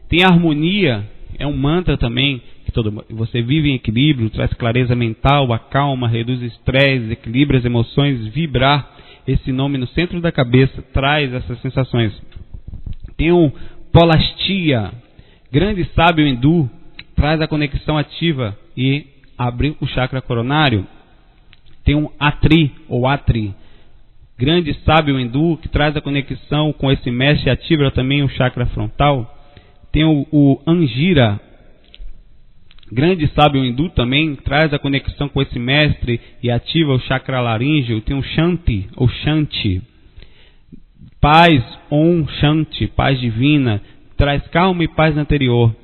Tem harmonia, é um mantra também, que você vive em equilíbrio, traz clareza mental, acalma, reduz estresse, equilibra as emoções, vibrar. Esse nome no centro da cabeça traz essas sensações. Tem o Polastia, grande sábio hindu, traz a conexão ativa e abre o chakra coronário. Tem um Atri, ou Atri, grande sábio hindu, que traz a conexão com esse mestre e ativa também o chakra frontal. Tem o Angira, grande sábio hindu também, traz a conexão com esse mestre e ativa o chakra laríngeo. Tem o Shanti, ou Shanti, paz, Om Shanti, paz divina, traz calma e paz interior.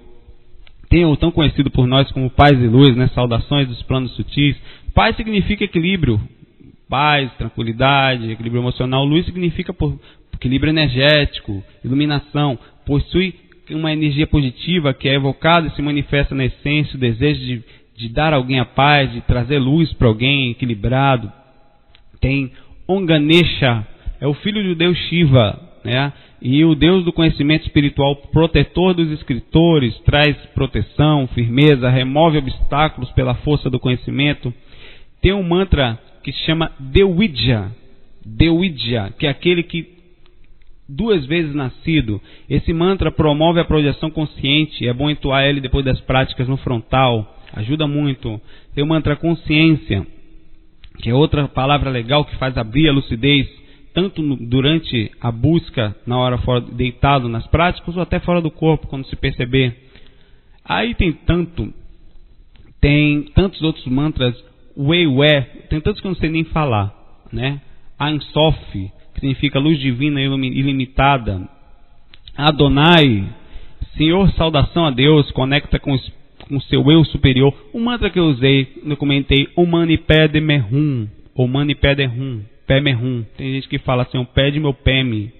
Tem o tão conhecido por nós como paz e luz, né? Saudações dos planos sutis. Paz significa equilíbrio, paz, tranquilidade, equilíbrio emocional. Luz significa equilíbrio energético, iluminação. Possui uma energia positiva que é evocada e se manifesta na essência, o desejo de dar a alguém a paz, de trazer luz para alguém equilibrado. Tem Om Ganesha, é o filho do Deus Shiva, né? E o Deus do conhecimento espiritual, protetor dos escritores, traz proteção, firmeza, remove obstáculos pela força do conhecimento. Tem um mantra que se chama Dewidya, que é aquele que 2 vezes nascido. Esse mantra promove a projeção consciente, é bom entoar ele depois das práticas no frontal, ajuda muito. Tem o mantra Consciência, que é outra palavra legal que faz abrir a lucidez. tanto durante a busca, na hora fora, deitado nas práticas, ou até fora do corpo, quando se perceber. Aí tem tantos outros mantras, Weiwei, tem tantos que eu não sei nem falar, né? Ein Sof, que significa luz divina ilimitada. Adonai, Senhor, saudação a Deus, conecta com o seu eu superior. O mantra que eu usei, eu comentei, o Mani Padme Hum, ou Mani Padme Hum, Peme Hum. Tem gente que fala assim, pede meu Peme.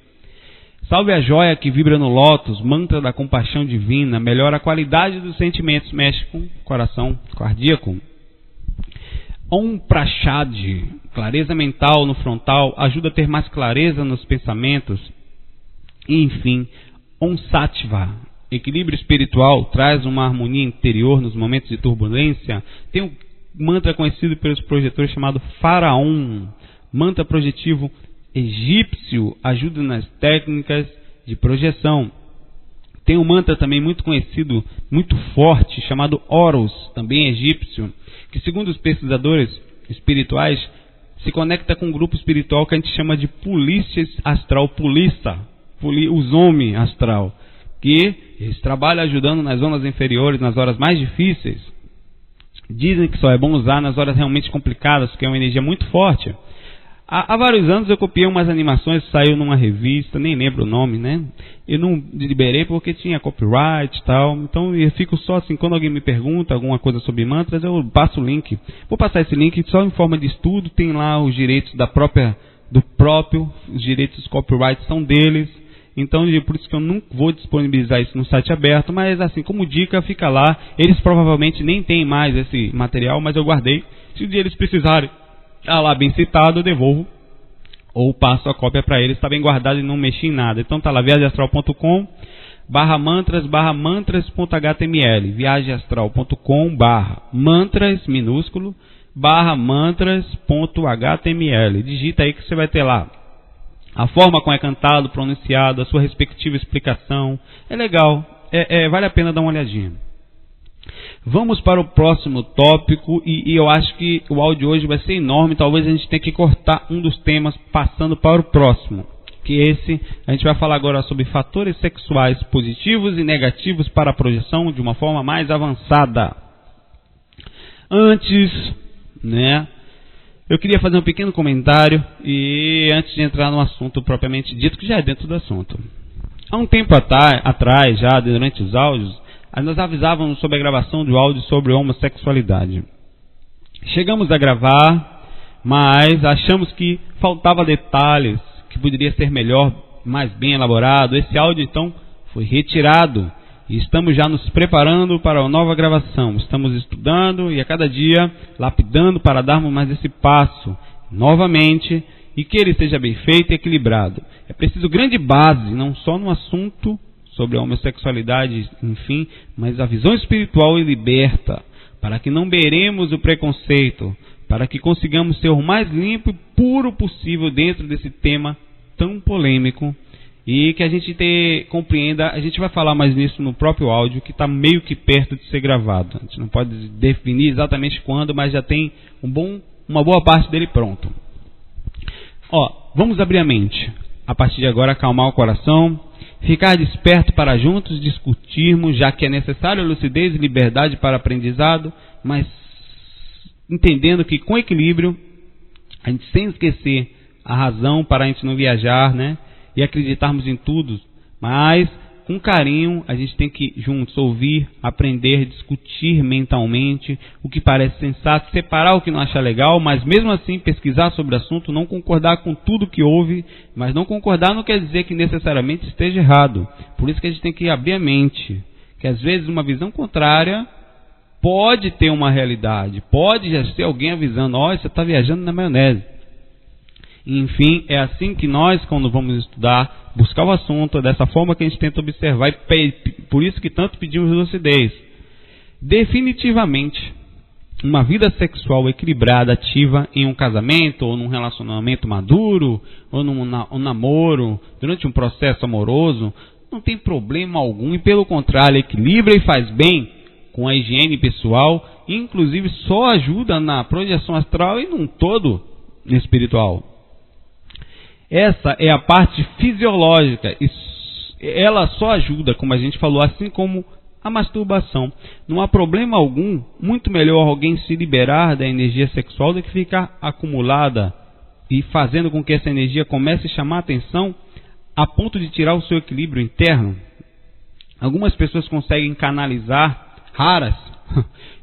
Salve a joia que vibra no lótus, mantra da compaixão divina, melhora a qualidade dos sentimentos, mexe com o coração cardíaco. Om Prashad, clareza mental no frontal, ajuda a ter mais clareza nos pensamentos. E, enfim, Om Sattva, equilíbrio espiritual, traz uma harmonia interior nos momentos de turbulência. Tem um mantra conhecido pelos projetores chamado Faraon, mantra projetivo egípcio, ajuda nas técnicas de projeção. Tem um mantra também muito conhecido, muito forte, chamado Horus, também egípcio, que segundo os pesquisadores espirituais, se conecta com um grupo espiritual que a gente chama de polícia astral, o Zombie astral, que eles trabalham ajudando nas zonas inferiores, nas horas mais difíceis. Dizem que só é bom usar nas horas realmente complicadas, porque é uma energia muito forte. Há vários anos eu copiei umas animações, saiu numa revista, nem lembro o nome, né? Eu não liberei porque tinha copyright e tal, então eu fico só assim, quando alguém me pergunta alguma coisa sobre mantras, eu passo o link. Vou passar esse link só em forma de estudo, tem lá os direitos os direitos copyright são deles, então por isso que eu não vou disponibilizar isso no site aberto, mas assim, como dica, fica lá. Eles provavelmente nem têm mais esse material, mas eu guardei. Se um dia eles precisarem, lá bem citado, eu devolvo ou passo a cópia para eles, está bem guardado e não mexi em nada. Então tá lá, viagemastral.com/mantras.html, viagemastral.com/mantras minúsculo /mantras.html. Digita aí que você vai ter lá a forma como é cantado, pronunciado, a sua respectiva explicação. É legal, vale a pena dar uma olhadinha. Vamos para o próximo tópico, e eu acho que o áudio hoje vai ser enorme, talvez a gente tenha que cortar um dos temas passando para o próximo, que esse, a gente vai falar agora sobre fatores sexuais positivos e negativos para a projeção de uma forma mais avançada. Antes, né, eu queria fazer um pequeno comentário, e antes de entrar no assunto propriamente dito, que já é dentro do assunto. Há um tempo atrás, já durante os áudios, nós avisávamos sobre a gravação de áudio sobre homossexualidade. Chegamos a gravar, mas achamos que faltava detalhes, que poderia ser melhor, mais bem elaborado. Esse áudio então foi retirado e estamos já nos preparando para a nova gravação. Estamos estudando e a cada dia lapidando para darmos mais esse passo novamente e que ele seja bem feito e equilibrado. É preciso grande base, não só no assunto sobre a homossexualidade, enfim, mas a visão espiritual e liberta, para que não beiremos o preconceito, para que consigamos ser o mais limpo e puro possível dentro desse tema tão polêmico, e que a gente compreenda. A gente vai falar mais nisso no próprio áudio, que está meio que perto de ser gravado. A gente não pode definir exatamente quando, mas já tem uma boa parte dele pronto. Vamos abrir a mente, a partir de agora acalmar o coração, ficar desperto para juntos discutirmos, já que é necessário lucidez e liberdade para aprendizado, mas entendendo que com equilíbrio, a gente sem esquecer a razão para a gente não viajar, né? E acreditarmos em tudo, mas com carinho a gente tem que juntos ouvir, aprender, discutir mentalmente o que parece sensato, separar o que não acha legal, mas mesmo assim pesquisar sobre o assunto, não concordar com tudo que houve, mas não concordar não quer dizer que necessariamente esteja errado. Por isso que a gente tem que abrir a mente, que às vezes uma visão contrária pode ter uma realidade, pode já ser alguém avisando, você está viajando na maionese. Enfim, é assim que nós, quando vamos estudar, buscar o assunto, é dessa forma que a gente tenta observar, e por isso que tanto pedimos lucidez. Definitivamente, uma vida sexual equilibrada, ativa em um casamento, ou num relacionamento maduro, ou num namoro, durante um processo amoroso, não tem problema algum, e pelo contrário, equilibra e faz bem com a higiene pessoal, inclusive só ajuda na projeção astral e num todo espiritual. Essa é a parte fisiológica. Ela só ajuda, como a gente falou, assim como a masturbação. Não há problema algum, muito melhor alguém se liberar da energia sexual do que ficar acumulada e fazendo com que essa energia comece a chamar a atenção a ponto de tirar o seu equilíbrio interno. Algumas pessoas conseguem canalizar, raras,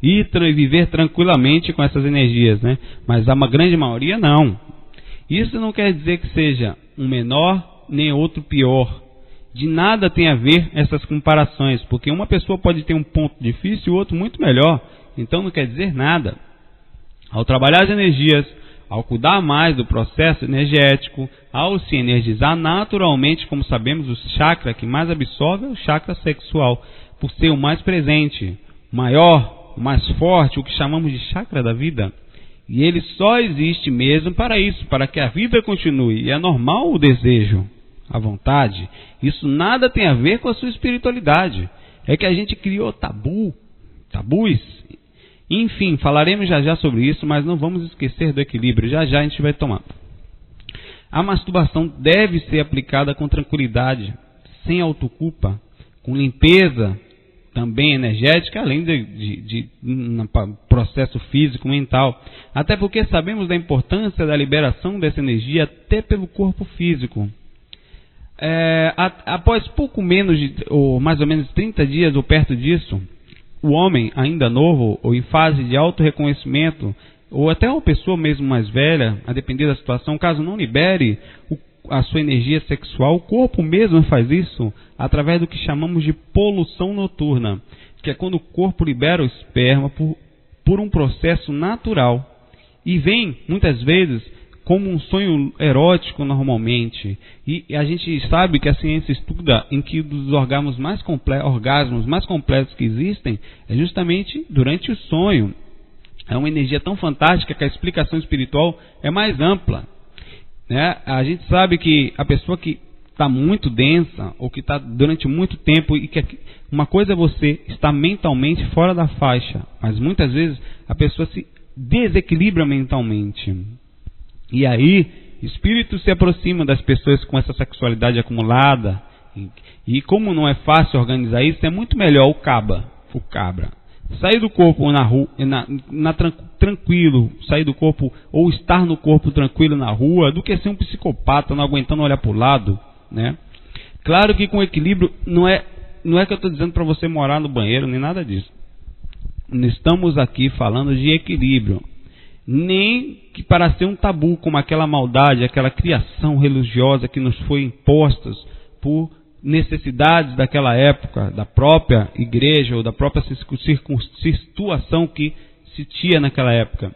e viver tranquilamente com essas energias, né? Mas a grande maioria não. Isso não quer dizer que seja um menor nem outro pior. De nada tem a ver essas comparações, porque uma pessoa pode ter um ponto difícil e o outro muito melhor, então não quer dizer nada. Ao trabalhar as energias, ao cuidar mais do processo energético, ao se energizar naturalmente, como sabemos, o chakra que mais absorve é o chakra sexual, por ser o mais presente, maior, o mais forte, o que chamamos de chakra da vida. E ele só existe mesmo para isso, para que a vida continue. E é normal o desejo, a vontade. Isso nada tem a ver com a sua espiritualidade. É que a gente criou tabus. Enfim, falaremos já sobre isso, mas não vamos esquecer do equilíbrio. Já a gente vai tomar. A masturbação deve ser aplicada com tranquilidade, sem autoculpa, com limpeza também energética, além de processo físico, mental. Até porque sabemos da importância da liberação dessa energia até pelo corpo físico. Após pouco menos ou mais ou menos 30 dias ou perto disso, o homem ainda novo ou em fase de auto-reconhecimento, ou até uma pessoa mesmo mais velha, a depender da situação, caso não libere a sua energia sexual, o corpo mesmo faz isso através do que chamamos de poluição noturna, que é quando o corpo libera o esperma por um processo natural e vem muitas vezes como um sonho erótico normalmente. E a gente sabe que a ciência estuda em que dos orgasmos mais completos que existem é justamente durante o sonho. É uma energia tão fantástica que a explicação espiritual é mais ampla, né? A gente sabe que a pessoa que está muito densa ou que está durante muito tempo, e que uma coisa é você estar mentalmente fora da faixa, mas muitas vezes a pessoa se desequilibra mentalmente. E aí, espíritos se aproximam das pessoas com essa sexualidade acumulada. E como não é fácil organizar isso, é muito melhor o cabra. Sair do corpo na rua, tranquilo, sair do corpo ou estar no corpo tranquilo na rua, do que ser um psicopata não aguentando olhar para o lado, né? Claro que com equilíbrio, não é que eu estou dizendo para você morar no banheiro, nem nada disso. Estamos aqui falando de equilíbrio. Nem que para ser um tabu, como aquela maldade, aquela criação religiosa que nos foi imposta por necessidades daquela época, da própria igreja ou da própria situação que se tinha naquela época,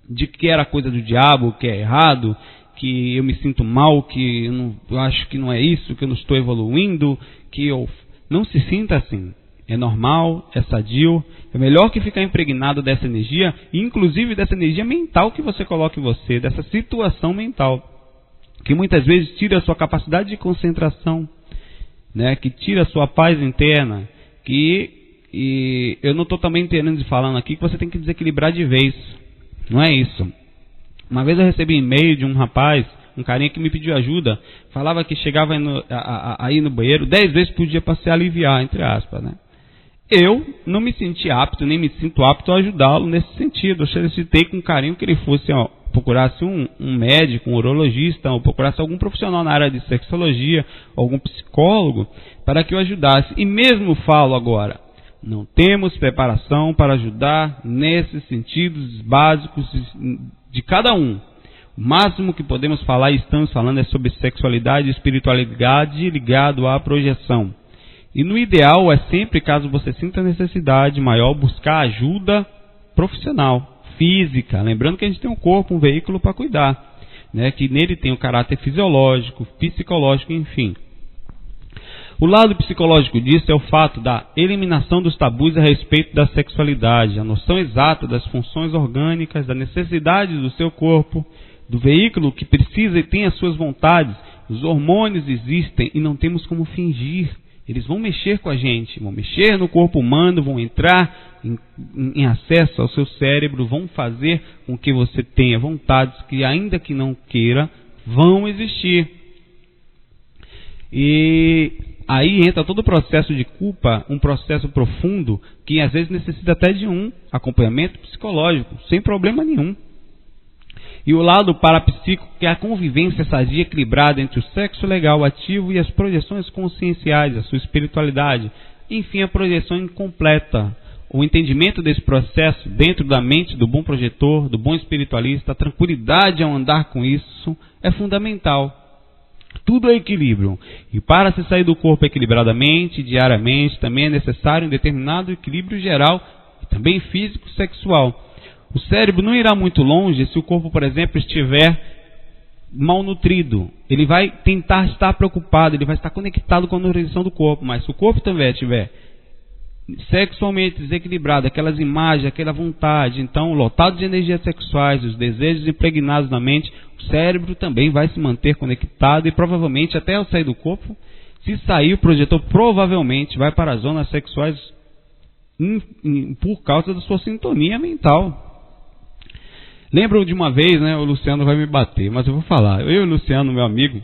de que era coisa do diabo, que é errado, que eu me sinto mal, que eu acho que não é isso, que eu não estou evoluindo, que eu não se sinta assim. É normal, é sadio, é melhor que ficar impregnado dessa energia, inclusive dessa energia mental que você coloca em você, dessa situação mental, que muitas vezes tira a sua capacidade de concentração, né, que tira a sua paz interna, e eu não estou também entendendo de falando aqui que você tem que desequilibrar de vez, não é isso. Uma vez eu recebi um e-mail de um rapaz, um carinha que me pediu ajuda, falava que chegava aí no banheiro 10 vezes por dia para se aliviar, entre aspas, né? Eu não me senti apto, nem me sinto apto a ajudá-lo nesse sentido. Eu solicitei com carinho que ele fosse, procurasse um médico, um urologista, ou procurasse algum profissional na área de sexologia, algum psicólogo, para que eu ajudasse. E mesmo falo agora, não temos preparação para ajudar nesses sentidos básicos de cada um. O máximo que podemos falar e estamos falando é sobre sexualidade e espiritualidade ligado à projeção. E no ideal é sempre, caso você sinta necessidade maior, buscar ajuda profissional, física. Lembrando que a gente tem um corpo, um veículo para cuidar, né? Que nele tem o caráter fisiológico, psicológico, enfim. O lado psicológico disso é o fato da eliminação dos tabus a respeito da sexualidade, a noção exata das funções orgânicas, da necessidade do seu corpo, do veículo que precisa e tem as suas vontades. Os hormônios existem e não temos como fingir. Eles vão mexer com a gente, vão mexer no corpo humano, vão entrar em acesso ao seu cérebro, vão fazer com que você tenha vontades que, ainda que não queira, vão existir. E aí entra todo o processo de culpa, um processo profundo, que às vezes necessita até de um acompanhamento psicológico, sem problema nenhum. E o lado parapsíquico, que é a convivência sadia equilibrada entre o sexo legal ativo e as projeções conscienciais, a sua espiritualidade. Enfim, a projeção incompleta. O entendimento desse processo dentro da mente do bom projetor, do bom espiritualista, a tranquilidade ao andar com isso é fundamental. Tudo é equilíbrio. E para se sair do corpo equilibradamente, diariamente, também é necessário um determinado equilíbrio geral, e também físico e sexual. O cérebro não irá muito longe se o corpo, por exemplo, estiver mal nutrido. Ele vai tentar estar preocupado, ele vai estar conectado com a nutrição do corpo. Mas se o corpo também estiver sexualmente desequilibrado, aquelas imagens, aquela vontade, então lotado de energias sexuais, os desejos impregnados na mente, o cérebro também vai se manter conectado e provavelmente até ao sair do corpo, se sair o projetor provavelmente vai para as zonas sexuais por causa da sua sintonia mental. Lembro de uma vez, né, o Luciano vai me bater, mas eu vou falar. Eu e o Luciano, meu amigo,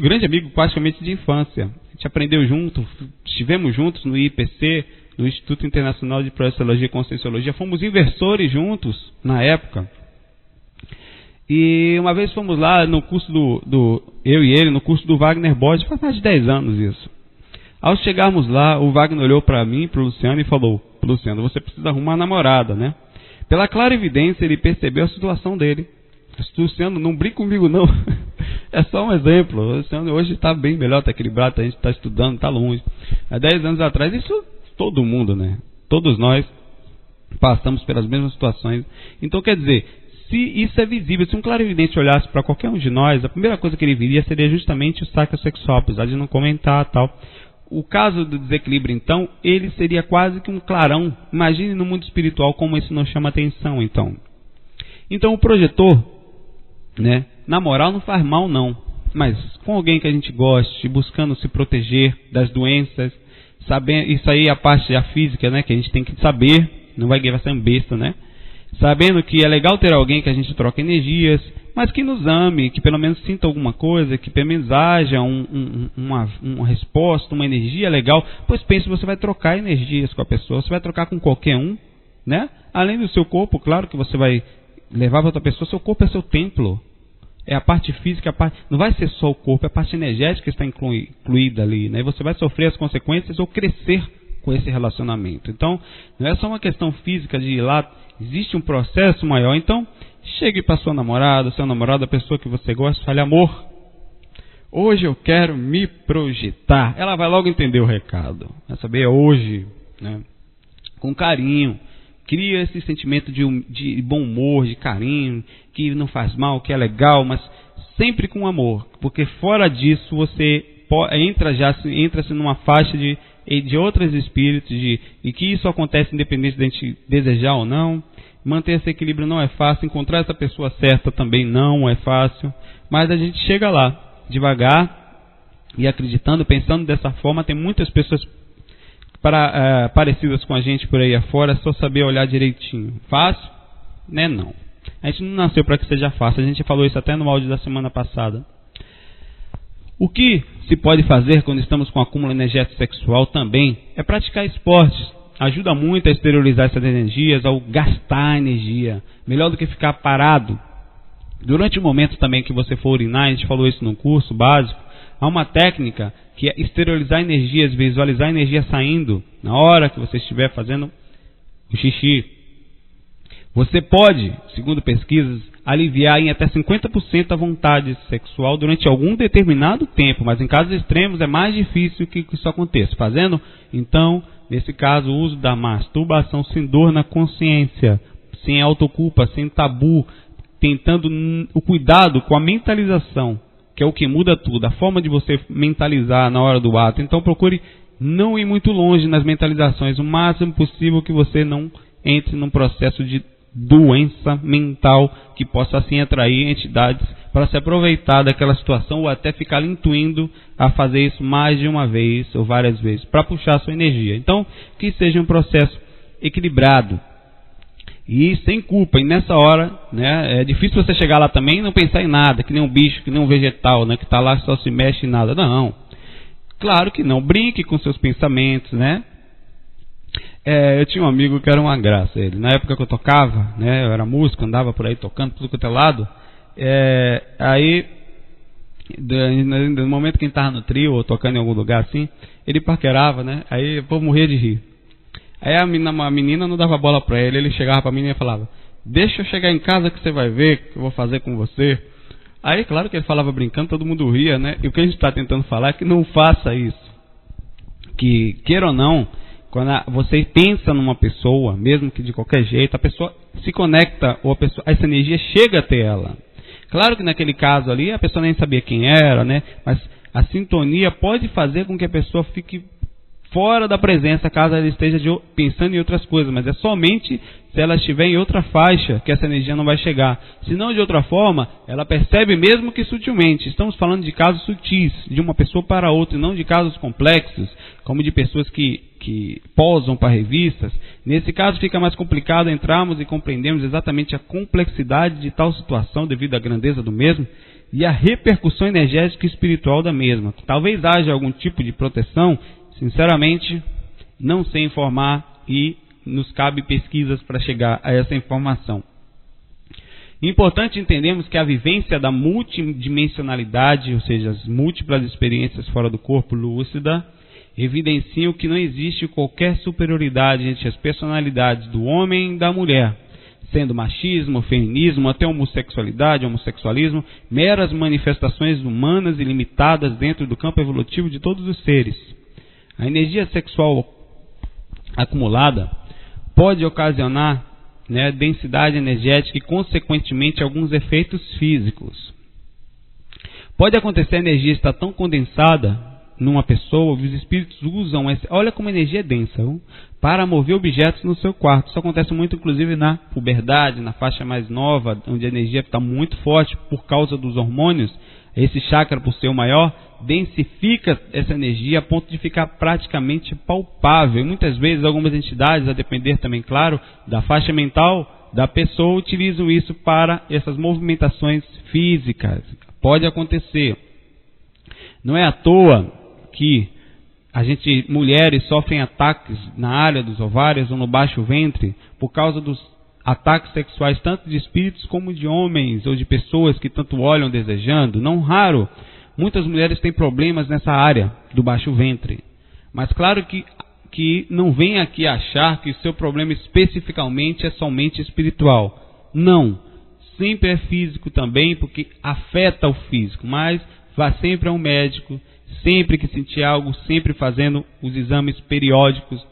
grande amigo praticamente de infância. A gente aprendeu junto, estivemos juntos no IPC, no Instituto Internacional de Projeciologia e Conscienciologia. Fomos inversores juntos na época. E uma vez fomos lá no curso eu e ele, no curso do Wagner Borges, faz mais de 10 anos isso. Ao chegarmos lá, o Wagner olhou para mim e para o Luciano e falou: Luciano, você precisa arrumar uma namorada, né? Pela clara evidência, ele percebeu a situação dele. Luciano, não brinca comigo não. É só um exemplo. O Luciano hoje está bem melhor, está equilibrado, a gente está estudando, está longe. Há 10 anos atrás, isso todo mundo, né? Todos nós passamos pelas mesmas situações. Então, quer dizer, se isso é visível, se um clarividente olhasse para qualquer um de nós, a primeira coisa que ele viria seria justamente o saco sexual, apesar de não comentar tal. O caso do desequilíbrio, então, ele seria quase que um clarão. Imagine no mundo espiritual como isso não chama atenção, então. Então, o projetor, né, na moral não faz mal, não. Mas com alguém que a gente goste, buscando se proteger das doenças, sabendo, isso aí é a parte da física, né, que a gente tem que saber, não vai ser um besta, né? Sabendo que é legal ter alguém que a gente troca energias, mas que nos ame, que pelo menos sinta alguma coisa, que pelo menos haja uma resposta, uma energia legal. Pois pense, você vai trocar energias com a pessoa, você vai trocar com qualquer um, né? Além do seu corpo, claro que você vai levar para outra pessoa, seu corpo é seu templo. É a parte física, não vai ser só o corpo, é a parte energética que está incluída ali, né? E você vai sofrer as consequências ou crescer com esse relacionamento. Então, não é só uma questão física de ir lá, existe um processo maior. Então, chegue para sua namorada, seu namorado, a pessoa que você gosta, fale: amor, hoje eu quero me projetar. Ela vai logo entender o recado, vai saber hoje, né? Com carinho. Cria esse sentimento de bom humor, de carinho, que não faz mal, que é legal, mas sempre com amor. Porque fora disso você entra-se numa faixa de outros espíritos, e que isso acontece independente de a gente desejar ou não. Manter esse equilíbrio não é fácil, encontrar essa pessoa certa também não é fácil, mas a gente chega lá, devagar, e acreditando, pensando dessa forma. Tem muitas pessoas parecidas com a gente por aí afora, é só saber olhar direitinho. Fácil? Né? Não. A gente não nasceu para que seja fácil, a gente falou isso até no áudio da semana passada. O que se pode fazer quando estamos com acúmulo energético sexual também é praticar esportes. Ajuda muito a exteriorizar essas energias, ao gastar energia. Melhor do que ficar parado. Durante o momento também que você for urinar, a gente falou isso no curso básico, há uma técnica que é exteriorizar energias, visualizar a energia saindo na hora que você estiver fazendo o xixi. Você pode, segundo pesquisas, aliviar em até 50% a vontade sexual durante algum determinado tempo, mas em casos extremos é mais difícil que isso aconteça. Fazendo, então, nesse caso, o uso da masturbação sem dor na consciência, sem autoculpa, sem tabu, tentando o cuidado com a mentalização, que é o que muda tudo, a forma de você mentalizar na hora do ato. Então procure não ir muito longe nas mentalizações, o máximo possível que você não entre num processo de doença mental que possa assim atrair entidades para se aproveitar daquela situação, ou até ficar intuindo a fazer isso mais de uma vez ou várias vezes para puxar a sua energia. Então, que seja um processo equilibrado. e sem culpa. E nessa hora, né, é difícil você chegar lá também e não pensar em nada, que nem um bicho, que nem um vegetal, né, que está lá só se mexe em nada. Não. Claro que não. Brinque com seus pensamentos, né? Eu tinha um amigo que era uma graça. Ele, na época que eu tocava, né, eu era músico, andava por aí tocando tudo quanto é lado. Aí, no momento que ele estava no trio ou tocando em algum lugar assim, ele paquerava, né? Aí eu morria de rir. Aí a menina não dava bola pra ele. Ele chegava pra menina e falava: deixa eu chegar em casa que você vai ver o que eu vou fazer com você. Aí, claro que ele falava brincando, todo mundo ria, né? E o que a gente está tentando falar é que não faça isso. Que, queira ou não, quando você pensa numa pessoa, mesmo que de qualquer jeito, a pessoa se conecta, ou essa energia chega até ela. Claro que naquele caso ali, a pessoa nem sabia quem era, né? Mas a sintonia pode fazer com que a pessoa fique fora da presença, caso ela esteja pensando em outras coisas, mas é somente se ela estiver em outra faixa que essa energia não vai chegar. Se não, de outra forma, ela percebe mesmo que sutilmente. Estamos falando de casos sutis, de uma pessoa para outra, e não de casos complexos, como de pessoas que posam para revistas. Nesse caso fica mais complicado entrarmos e compreendermos exatamente a complexidade de tal situação devido à grandeza do mesmo e a repercussão energética e espiritual da mesma. Talvez haja algum tipo de proteção. Sinceramente, não sei informar e nos cabe pesquisas para chegar a essa informação. Importante entendermos que a vivência da multidimensionalidade, ou seja, as múltiplas experiências fora do corpo lúcida, evidenciam que não existe qualquer superioridade entre as personalidades do homem e da mulher, sendo machismo, feminismo, até homossexualidade, homossexualismo, meras manifestações humanas e limitadas dentro do campo evolutivo de todos os seres. A energia sexual acumulada pode ocasionar, né, densidade energética e, consequentemente, alguns efeitos físicos. Pode acontecer a energia estar tão condensada numa pessoa, os espíritos usam olha como a energia é densa, para mover objetos no seu quarto. Isso acontece muito, inclusive, na puberdade, na faixa mais nova, onde a energia está muito forte por causa dos hormônios. Esse chakra, por ser o maior, densifica essa energia a ponto de ficar praticamente palpável. E muitas vezes algumas entidades, a depender também, claro, da faixa mental da pessoa, utilizam isso para essas movimentações físicas. Pode acontecer. Não é à toa que mulheres sofrem ataques na área dos ovários ou no baixo ventre por causa dos ataques sexuais, tanto de espíritos como de homens ou de pessoas que tanto olham desejando. Não raro, muitas mulheres têm problemas nessa área do baixo ventre. Mas claro que não venha aqui achar que o seu problema especificamente é somente espiritual. Não. Sempre é físico também, porque afeta o físico. Mas vá sempre a um médico, sempre que sentir algo, sempre fazendo os exames periódicos.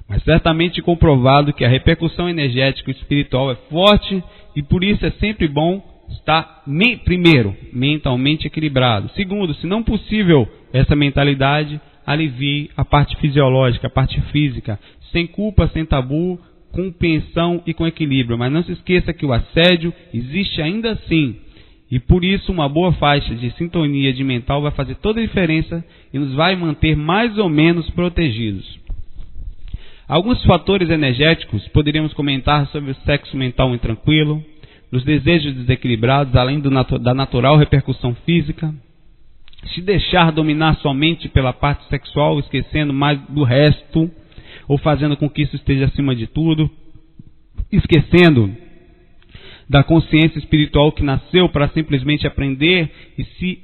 Mas certamente comprovado que a repercussão energética e espiritual é forte e por isso é sempre bom estar, primeiro, mentalmente equilibrado. Segundo, se não possível essa mentalidade, alivie a parte fisiológica, a parte física, sem culpa, sem tabu, com compreensão e com equilíbrio. Mas não se esqueça que o assédio existe ainda assim. E por isso uma boa faixa de sintonia de mental vai fazer toda a diferença e nos vai manter mais ou menos protegidos. Alguns fatores energéticos poderíamos comentar sobre o sexo mental intranquilo, os desejos desequilibrados, além da natural repercussão física, se deixar dominar somente pela parte sexual, esquecendo mais do resto, ou fazendo com que isso esteja acima de tudo, esquecendo da consciência espiritual que nasceu para simplesmente aprender, e se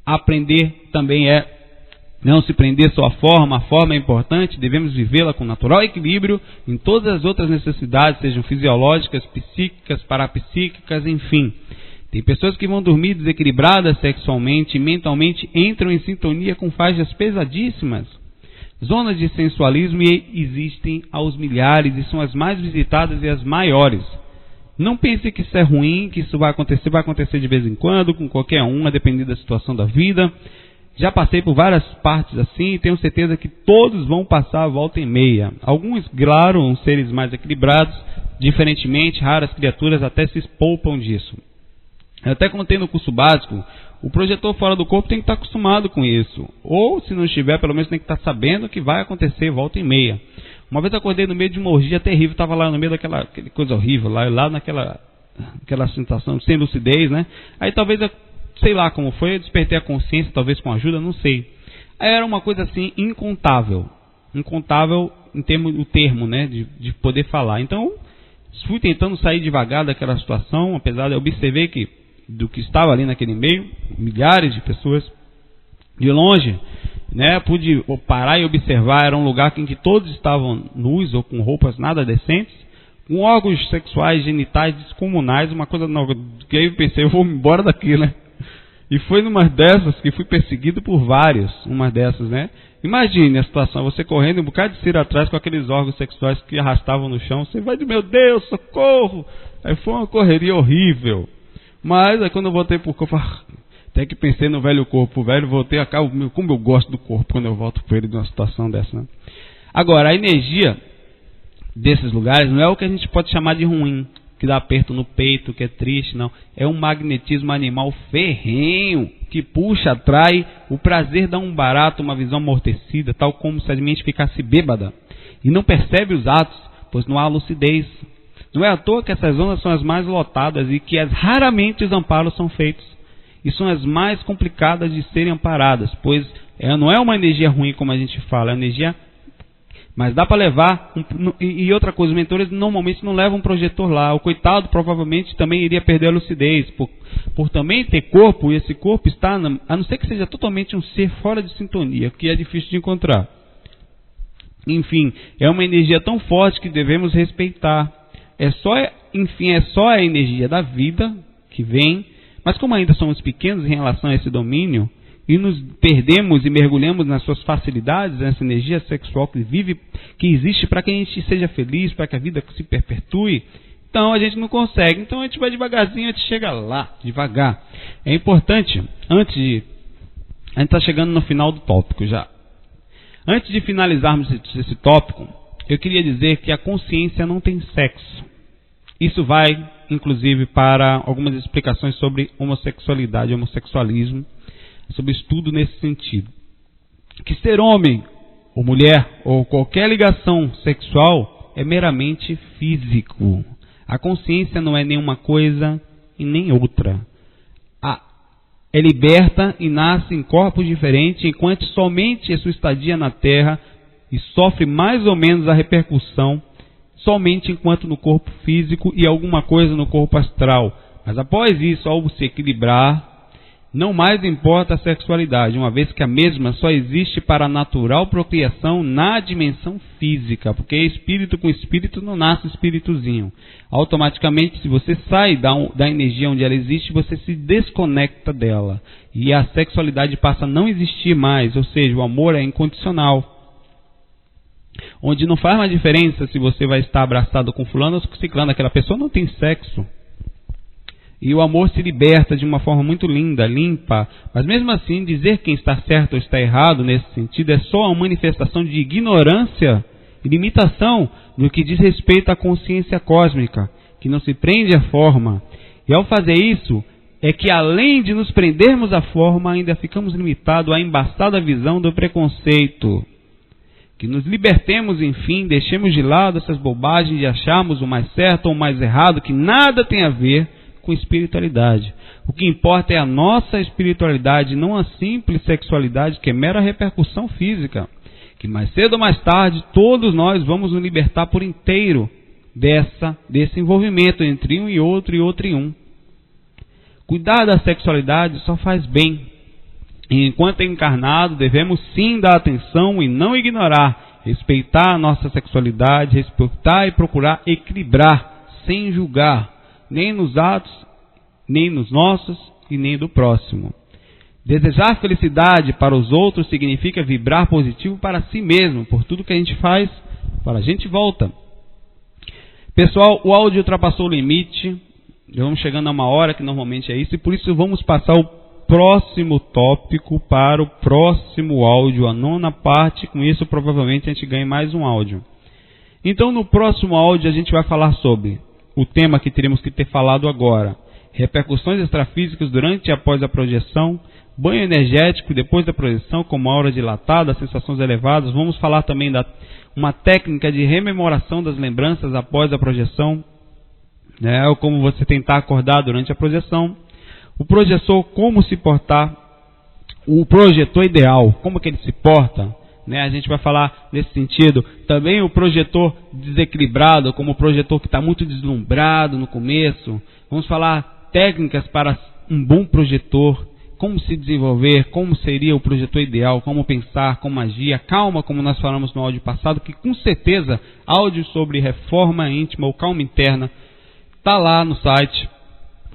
aprender também é não se prender só à forma. A forma é importante, devemos vivê-la com natural equilíbrio em todas as outras necessidades, sejam fisiológicas, psíquicas, parapsíquicas, enfim. Tem pessoas que vão dormir desequilibradas sexualmente e mentalmente entram em sintonia com faixas pesadíssimas. Zonas de sensualismo existem aos milhares e são as mais visitadas e as maiores. Não pense que isso é ruim, que isso vai acontecer de vez em quando, com qualquer um, a depender da situação da vida. Já passei por várias partes assim e tenho certeza que todos vão passar a volta e meia. Alguns, claro, seres mais equilibrados, diferentemente, raras criaturas até se poupam disso. Eu até contei no curso básico, o projetor fora do corpo tem que estar acostumado com isso. Ou, se não estiver, pelo menos tem que estar sabendo que vai acontecer volta e meia. Uma vez eu acordei no meio de uma orgia terrível, estava lá no meio daquela coisa horrível, lá naquela sensação, sem lucidez, né? Aí talvez, sei lá como foi, eu despertei a consciência, talvez com ajuda, não sei. Aí era uma coisa assim, incontável em termo, né, de poder falar. Então, fui tentando sair devagar daquela situação, apesar de eu observar que do que estava ali naquele meio, milhares de pessoas, de longe, né, pude parar e observar, era um lugar em que todos estavam nus ou com roupas nada decentes, com órgãos sexuais, genitais descomunais, uma coisa nova, que aí eu pensei, eu vou embora daqui, né? E foi numa dessas que fui perseguido por vários, uma dessas, né? Imagine a situação, você correndo um bocado de cera atrás com aqueles órgãos sexuais que arrastavam no chão, você vai de meu Deus, socorro! Aí foi uma correria horrível. Mas aí quando eu voltei pro corpo, até que pensei no velho corpo, velho, voltei a cá, como eu gosto do corpo quando eu volto para ele de uma situação dessa, né? Agora, a energia desses lugares não é o que a gente pode chamar de ruim, que dá aperto no peito, que é triste, não. É um magnetismo animal ferrenho, que puxa, atrai, o prazer dá um barato, uma visão amortecida, tal como se a mente ficasse bêbada, e não percebe os atos, pois não há lucidez. Não é à toa que essas zonas são as mais lotadas e que raramente os amparos são feitos. E são as mais complicadas de serem amparadas, pois não é uma energia ruim como a gente fala, é uma energia... Mas dá para levar, e outra coisa, os mentores normalmente não levam um projetor lá. O coitado provavelmente também iria perder a lucidez, por também ter corpo, e esse corpo está, a não ser que seja totalmente um ser fora de sintonia, que é difícil de encontrar. Enfim, é uma energia tão forte que devemos respeitar. É só a energia da vida que vem, mas como ainda somos pequenos em relação a esse domínio, e nos perdemos e mergulhamos nas suas facilidades, nessa energia sexual que existe para que a gente seja feliz, para que a vida se perpetue, então a gente não consegue. Então a gente vai devagarzinho, a gente chega lá, devagar. É importante, a gente está chegando no final do tópico já. Antes de finalizarmos esse tópico, eu queria dizer que a consciência não tem sexo. Isso vai, inclusive, para algumas explicações sobre homossexualidade, homossexualismo, sobre estudo nesse sentido. Que ser homem ou mulher ou qualquer ligação sexual é meramente físico. A consciência não é nenhuma coisa e nem outra. É liberta e nasce em corpos diferentes, enquanto somente a sua estadia na Terra e sofre mais ou menos a repercussão somente enquanto no corpo físico e alguma coisa no corpo astral. Mas após isso, ao se equilibrar, não mais importa a sexualidade, uma vez que a mesma só existe para a natural procriação na dimensão física, porque espírito com espírito não nasce espíritozinho. Automaticamente, se você sai da energia onde ela existe, você se desconecta dela. E a sexualidade passa a não existir mais, ou seja, o amor é incondicional. Onde não faz mais diferença se você vai estar abraçado com fulano ou com ciclano, aquela pessoa não tem sexo. E o amor se liberta de uma forma muito linda, limpa. Mas mesmo assim, dizer quem está certo ou está errado nesse sentido é só uma manifestação de ignorância e limitação no que diz respeito à consciência cósmica, que não se prende à forma. E ao fazer isso, é que além de nos prendermos à forma, ainda ficamos limitados à embaçada visão do preconceito. Que nos libertemos, enfim, deixemos de lado essas bobagens de acharmos o mais certo ou o mais errado, que nada tem a ver com espiritualidade. O que importa é a nossa espiritualidade, não a simples sexualidade, que é mera repercussão física. Que mais cedo ou mais tarde, todos nós vamos nos libertar por inteiro desse envolvimento entre um e outro e um. Cuidar da sexualidade só faz bem. E enquanto encarnado, devemos sim dar atenção e não ignorar, respeitar a nossa sexualidade, respeitar e procurar equilibrar, sem julgar, nem nos atos, nem nos nossos e nem do próximo. Desejar felicidade para os outros significa vibrar positivo para si mesmo. Por tudo que a gente faz, para a gente volta. Pessoal, o áudio ultrapassou o limite. Já vamos chegando a uma hora, que normalmente é isso. E por isso vamos passar o próximo tópico para o próximo áudio, a 9ª parte. Com isso, provavelmente, a gente ganha mais um áudio. Então, no próximo áudio, a gente vai falar sobre o tema que teríamos que ter falado agora. repercussões extrafísicas durante e após a projeção, banho energético depois da projeção, como aura dilatada, sensações elevadas. Vamos falar também uma técnica de rememoração das lembranças após a projeção, né, ou como você tentar acordar durante a projeção. O projetor, como se portar, o projetor ideal, como que ele se porta, né? A gente vai falar nesse sentido. Também o projetor desequilibrado, como o projetor que está muito deslumbrado no começo. Vamos falar técnicas para um bom projetor, como se desenvolver, como seria o projetor ideal, como pensar, como agir, a calma, como nós falamos no áudio passado, que com certeza áudio sobre reforma íntima ou calma interna está lá no site,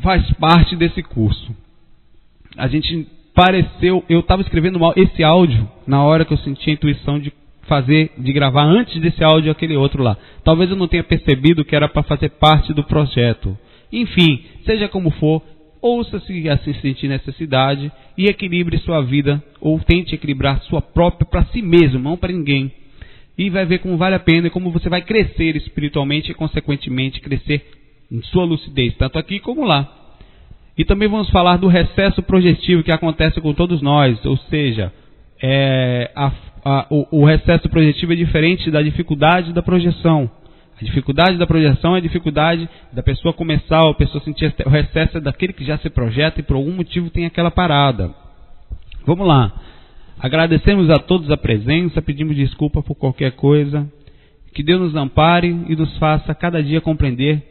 faz parte desse curso. Eu estava escrevendo esse áudio na hora que eu senti a intuição de gravar antes desse áudio aquele outro lá. Talvez eu não tenha percebido que era para fazer parte do projeto. Enfim, seja como for, ouça se assim sentir necessidade e equilibre sua vida, ou tente equilibrar sua própria para si mesmo, não para ninguém. E vai ver como vale a pena e como você vai crescer espiritualmente e consequentemente crescer em sua lucidez, tanto aqui como lá. E também vamos falar do recesso projetivo que acontece com todos nós, ou seja, o recesso projetivo é diferente da dificuldade da projeção. A dificuldade da projeção é a dificuldade da pessoa começar, a pessoa sentir o recesso é daquele que já se projeta e por algum motivo tem aquela parada. Vamos lá. Agradecemos a todos a presença, pedimos desculpa por qualquer coisa. Que Deus nos ampare e nos faça cada dia compreender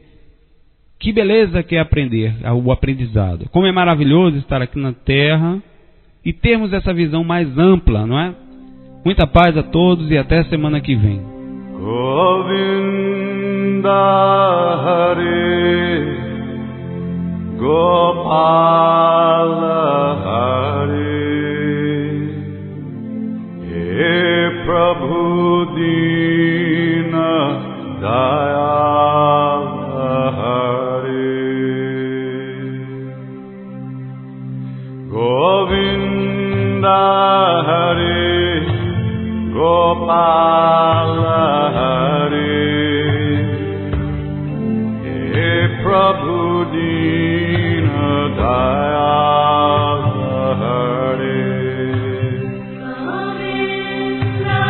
que beleza que é aprender, o aprendizado. Como é maravilhoso estar aqui na Terra e termos essa visão mais ampla, não é? Muita paz a todos e até semana que vem. Govinda Hare Gopala Hare He Prabhu Dina Dayala Hare Govinda Hare Gopala Prabhu Dina Dayala Hare Govinda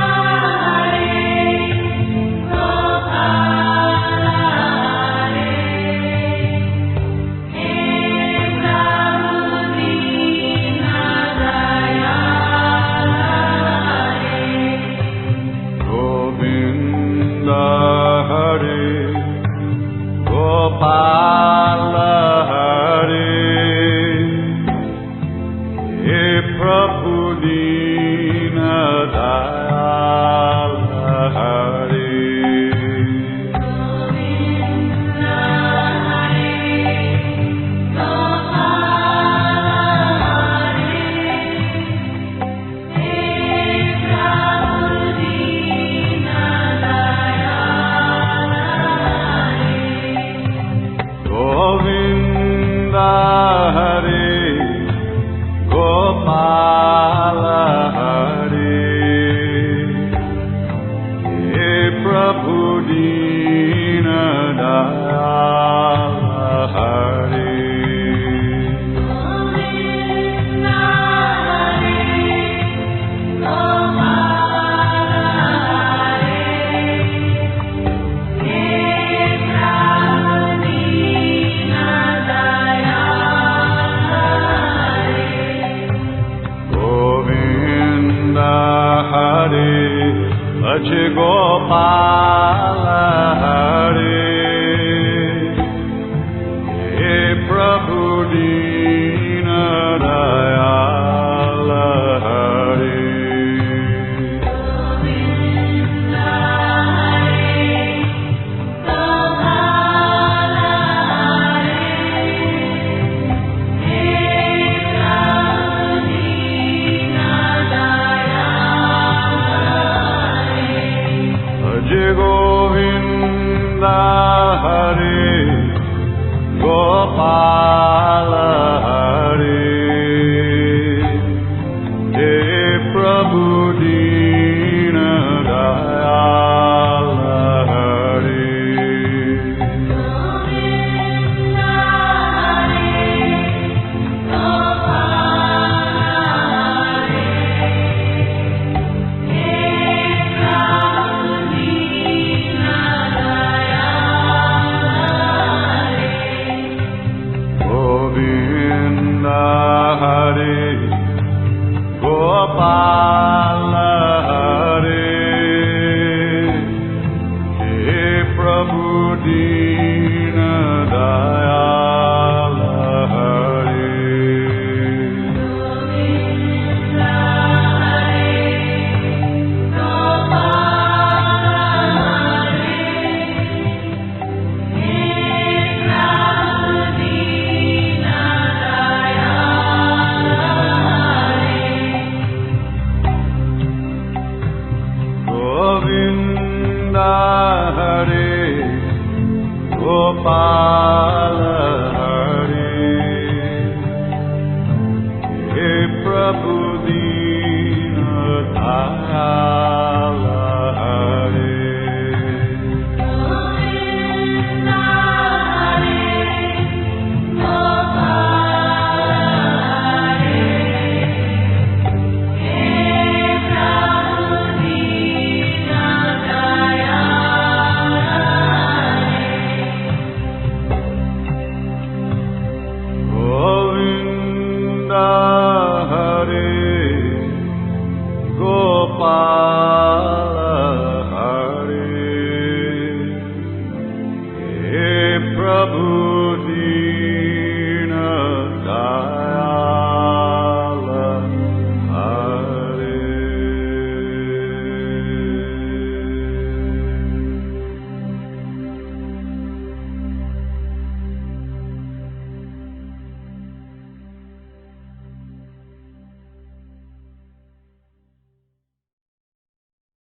Hare Gopala Hare He Prabhu Dina Dayala Hare Govinda Hare Gopala Hare He Prabhu Dina Dayala Hare Govinda Hare Gopala Hare He Prabhu Dina Dayala Govinda Hare Gopala Hare He Prabhu Dina Dayala Hare Govinda Hare Gopala Hare He Prabhu Dina Dayala Govinda Hare Ache Gopala Hare He Prabhu Dina Dayala Hare Govinda Hare Gopala Hare He Prabhu Dina Dayala Hare Govinda Hare Dina Dayala Hare. Govinda Hare Gopala